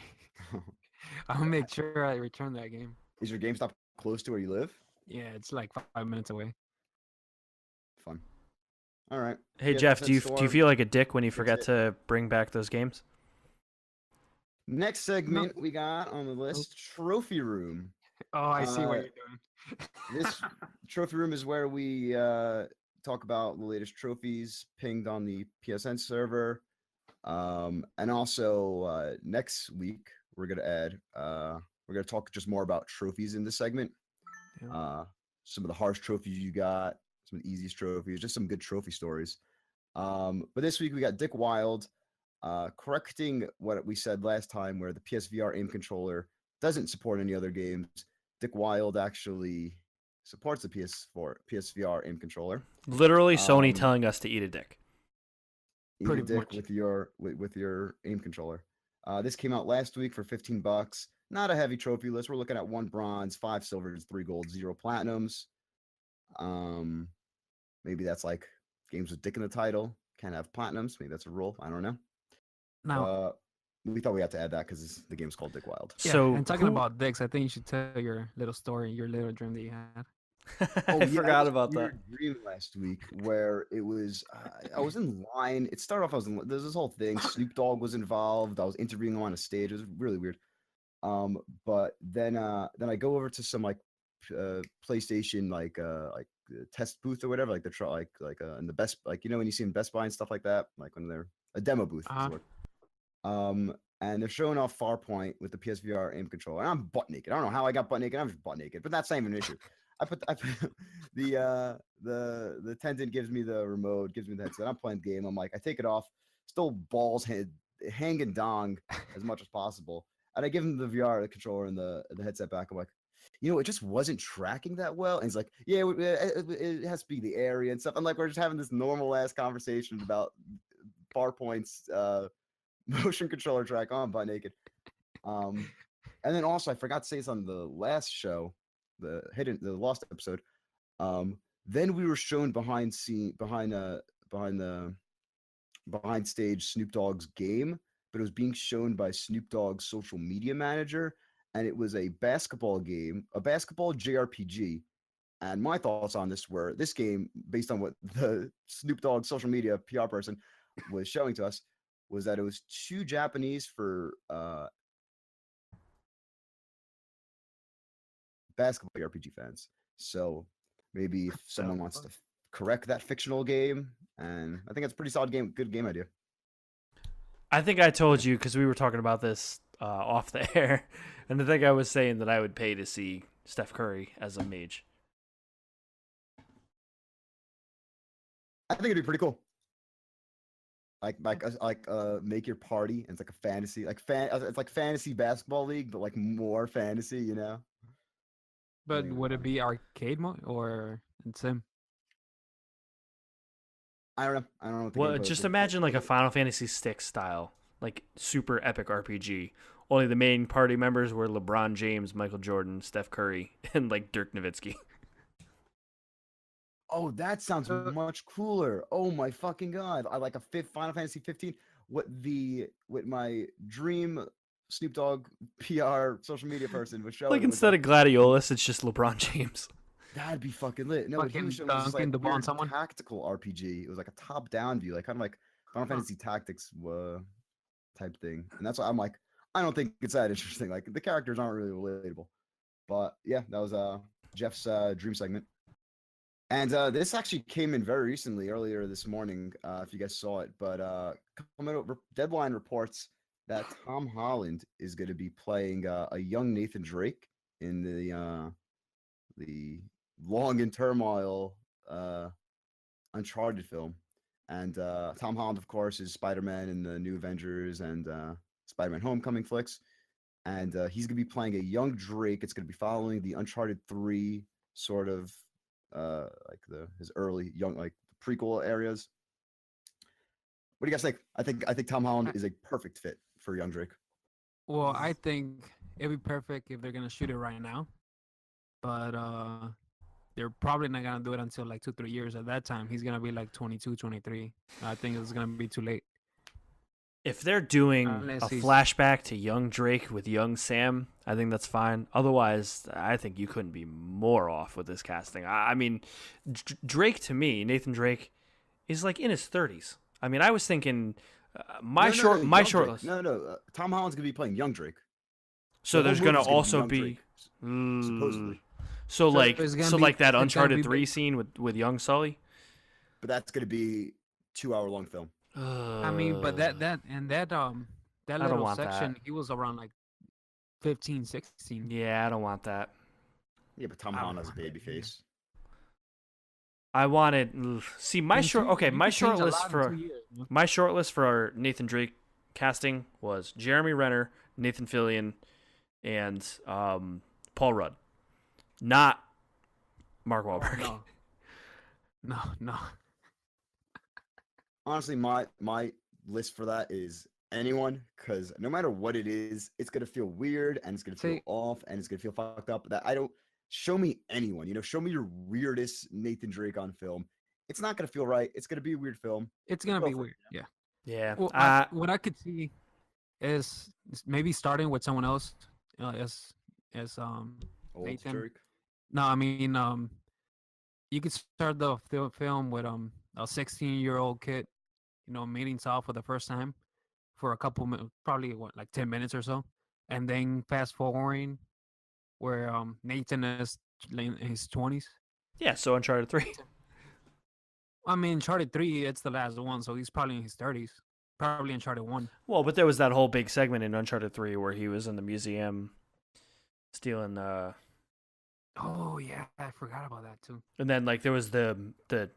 I'll make sure I return that game. Is your GameStop close to where you live? Yeah, it's like 5 minutes away. Fun. All right. Hey PSN Jeff, do you store. feel like a dick when you That's forget it. to bring back those games? Next segment we got on the list: trophy room. Oh, I see what Uh, you're doing. This trophy room is where we talk about the latest trophies pinged on the PSN server. And also next week we're gonna talk just more about trophies in this segment. Yeah. Some of the harsh trophies you got, some of the easiest trophies, just some good trophy stories. But this week we got Dick Wild correcting what we said last time, where the PSVR aim controller doesn't support any other games. Dick Wild actually supports the PSVR aim controller. Literally, Sony Um, telling us to eat a dick. Eat a Pretty dick much. with your aim controller. This came out last week for $15. Not a heavy trophy list. We're looking at 1 bronze, 5 silvers, 3 golds, 0 platinums. Maybe that's like games with dick in the title can't have platinums. Maybe that's a rule. I don't know. Now, We thought we had to add that because the game's called Dick Wild. yeah, So and talking who- about dicks, I think you should tell your little story, your little dream that you had. I forgot about that. Weird dream last week where it was I was in line. It started off there's this whole thing. Snoop Dogg was involved. I was interviewing him on a stage. It was really weird. But then I go over to some like PlayStation test booth or whatever, like the in the Best, like, you know, when you see in Best Buy and stuff like that, like when they're a demo booth. is the word. And they're showing off Farpoint with the PSVR aim controller. And I'm butt naked. I don't know how I got butt naked. I'm just butt naked, but that's not even an issue. I put the attendant gives me the remote, gives me the headset. I'm playing the game. I'm like, I take it off, still balls hanging dong as much as possible. And I give him the VR controller and the headset back. I'm like, you know, it just wasn't tracking that well. And he's like, yeah, it has to be the area and stuff. I'm like, we're just having this normal ass conversation about Farpoint's motion controller track on butt naked. And then also I forgot to say this on the last show, the lost episode. Then we were shown behind the behind stage Snoop Dogg's game, but it was being shown by Snoop Dogg's social media manager, and it was a basketball game, a basketball JRPG. And my thoughts on this were this game, based on what the Snoop Dogg social media PR person was showing to us, was that it was too Japanese for basketball RPG fans. So maybe if someone wants to correct that fictional game, and I think it's a pretty solid game, good game idea. I think I told you because we were talking about this off the air, and I think I was saying that I would pay to see Steph Curry as a mage. I think it'd be pretty cool. Like make your party, and it's like a fantasy, it's like fantasy basketball league, but like more fantasy, you know. But would it be arcade mode or in sim? I don't know. I don't know. What the Well, gameplay just would be. imagine like a Final Fantasy VI style, like super epic RPG. Only the main party members were LeBron James, Michael Jordan, Steph Curry, and like Dirk Nowitzki. Oh, that sounds much cooler. Oh my fucking god! I like a fifth Final Fantasy 15. What my dream Snoop Dogg PR social media person was showing. Like was instead of Gladiolus, it's just LeBron James. that'd be fucking lit. No, what he Fucking was showing was just like dunking the ball on weird someone? tactical RPG. It was like a top-down view, like kind of like Final Fantasy Tactics type thing. And that's why I'm like, I don't think it's that interesting. Like the characters aren't really relatable. But yeah, that was Jeff's dream segment. And this actually came in very recently, earlier this morning, if you guys saw it. But Deadline reports that Tom Holland is going to be playing a young Nathan Drake in the long in turmoil Uncharted film. And Tom Holland, of course, is Spider-Man in the New Avengers and Spider-Man Homecoming flicks. And he's going to be playing a young Drake. It's going to be following the Uncharted 3 sort of like his early young, like prequel areas. What do you guys think? I think Tom Holland is a perfect fit for young Drake. Well, I think it'd be perfect if they're gonna shoot it right now, but they're probably not gonna do it until like 2-3 years. At that time, he's gonna be like 22, 23. I think it's gonna be too late. If they're doing Unless a he's- flashback to young Drake with young Sam, I think that's fine. Otherwise, I think you couldn't be more off with this casting. I mean, Drake to me, Nathan Drake, is like in his 30s. I mean, I was thinking my short list. No. Tom Holland's gonna be playing young Drake. So The there's whole gonna movie's also young be Drake, supposedly, So like it's gonna so be- like that it's gonna Uncharted be 3 big- scene with young Sully. but that's gonna be 2 hour long film. I mean, but that don't little want section, that. he was around like 15, 16. Yeah, I don't want that. Yeah, but Tom I Holland don't has a want that baby either. face. I wanted see my In short two- okay, you my can short change a list lot in for 2 years, you know? my short list for our Nathan Drake casting was Jeremy Renner, Nathan Fillion, and Paul Rudd. Not Mark Wahlberg. No. Honestly, my list for that is anyone, because no matter what it is, it's gonna feel weird and it's gonna feel See- off and it's gonna feel fucked up. That I don't show me anyone, show me your weirdest Nathan Drake on film. It's not gonna feel right. It's gonna be a weird film. It's gonna Go be for it. weird. Yeah. Yeah. Well, what I could see is maybe starting with someone else as Old Nathan. Drake. No, I mean you could start the film with a 16-year-old kid, meeting Saul for the first time for a couple minutes, probably like 10 minutes or so, and then fast forwarding where Nathan is in his 20s. Yeah, so Uncharted 3. I mean, Uncharted 3, it's the last one, so he's probably in his 30s. Probably Uncharted 1. Well, but there was that whole big segment in Uncharted 3 where he was in the museum stealing Oh yeah, I forgot about that too. and then like there was the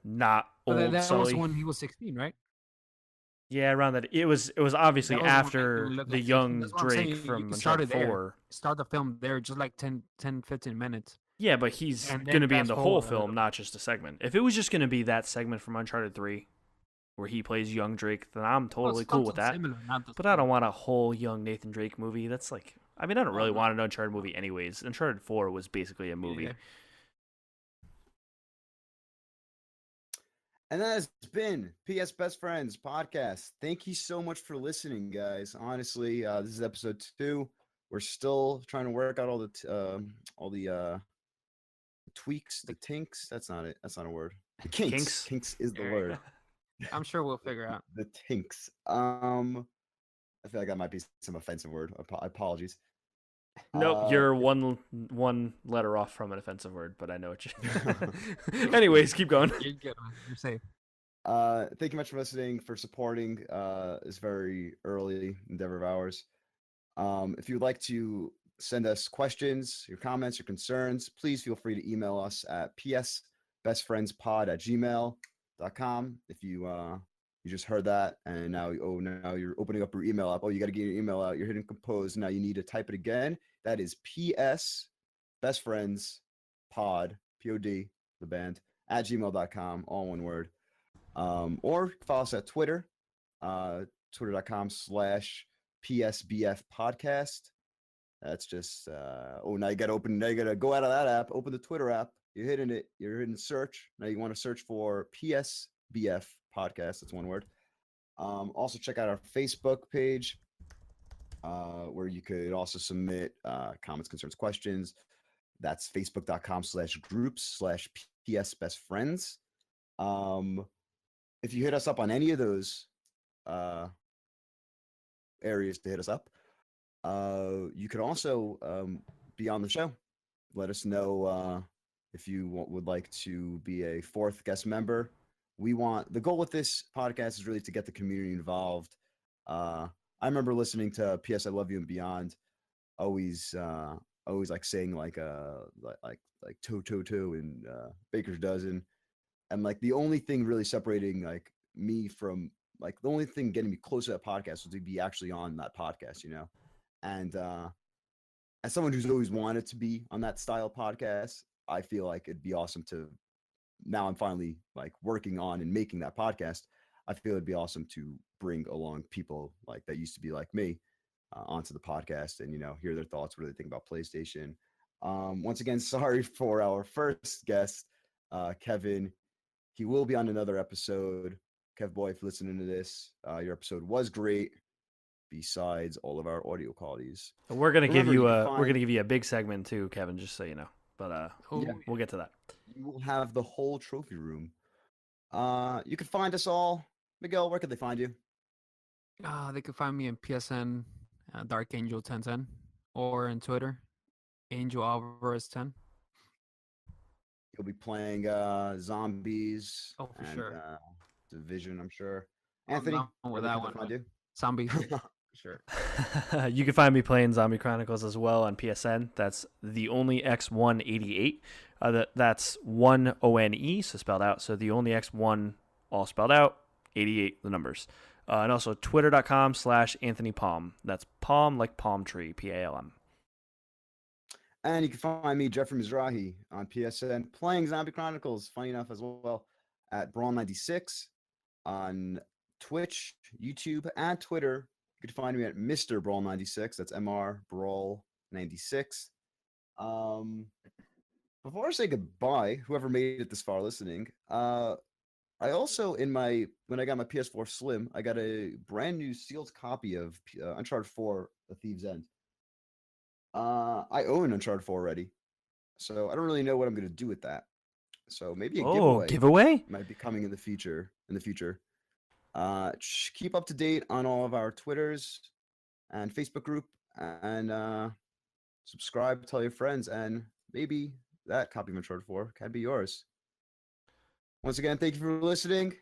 not But old that Sully. was when he was 16, right? Yeah, around that. It was obviously That was when after he looked the like 16. young That's what I'm saying, Drake you from can start Uncharted it there. 4. Start the film there, just like 10, 15 minutes. Yeah, but he's And then going to be in fast the whole forward a film, little. not just a segment. If it was just going to be that segment from Uncharted 3 where he plays young Drake, then I'm totally cool with that. Similar, not the But I same. don't want a whole young Nathan Drake movie. That's like, I mean, I don't really want an Uncharted movie anyways. Uncharted 4 was basically a movie. Yeah. And that has been PS Best Friends podcast. Thank you so much for listening, guys. Honestly, this is episode 2. We're still trying to work out all the tweaks, the tinks. That's not it. That's not a word. The kinks. Kinks. Kinks is the There you word. go. I'm sure we'll figure out. The tinks. I feel like that might be some offensive word. Apologies. Nope, you're one letter off from an offensive word, but I know what you. Anyways, keep going. You're good. Man. You're safe. Thank you much for listening, for supporting this very early endeavor of ours. If you'd like to send us questions, your comments, your concerns, please feel free to email us at psbestfriendspod@gmail.com. If you just heard that and now you're opening up your email app. Oh, you got to get your email out. You're hitting compose. Now you need to type it again. That is psbestfriendspod, POD, the band, @gmail.com, all one word. Or follow us at Twitter, twitter.com/PSBF podcast. That's just, now you got to go out of that app, open the Twitter app. You're hitting search. Now you want to search for PSBF podcast. That's one word. Also check out our Facebook page, where you could also submit comments, concerns, questions. That's facebook.com/groups/PSBestFriends. If you hit us up on any of those areas to hit us up, you could also be on the show. Let us know if you would like to be a 4th guest member. The goal with this podcast is really to get the community involved. I remember listening to PS I Love You and Beyond, always like saying like toe and Baker's Dozen. And like the only thing really separating like me from like the only thing getting me closer to that podcast was to be actually on that podcast, And as someone who's always wanted to be on that style podcast, I feel like it'd be awesome to, now I'm finally like working on and making that podcast. I feel it'd be awesome to bring along people like that used to be like me onto the podcast and, hear their thoughts, what do they think about PlayStation. Once again, sorry for our first guest, Kevin. He will be on another episode. Kev Boy, if you're listening to this, your episode was great. Besides all of our audio qualities, We're gonna give you Remember, we're gonna give you a big segment too, Kevin. Just so you know, but Yeah. we'll get to that. you will have the whole trophy room. You can find us all. Miguel, where could they find you? They can find me in PSN, Dark Angel 1010, or in Twitter, Angel Alvarez 10. You'll be playing Zombies Oh, for and sure. Division, I'm sure. I'm Anthony, down where with they that can one. find you? Zombies. Sure. You can find me playing Zombie Chronicles as well on PSN. That's the only X188. That's 1ONE, so spelled out. So the only X1, all spelled out, 88, the numbers. And also twitter.com/Anthony Palm. That's palm like palm tree, PALM. And you can find me, Jeffrey Mizrahi, on PSN playing Zombie Chronicles, funny enough as well, at Brawl96 on Twitch, YouTube, and Twitter. You can find me at Mr. Brawl96. That's MR Brawl96. Before I say goodbye, whoever made it this far listening, I also when I got my PS4 Slim, I got a brand new sealed copy of Uncharted 4: A Thief's End. I own Uncharted 4 already, so I don't really know what I'm gonna do with that. So maybe a Giveaway? might be coming in the future. Keep up to date on all of our Twitters and Facebook group, and subscribe, tell your friends, and maybe that copy of Uncharted 4 can be yours. Once again, thank you for listening.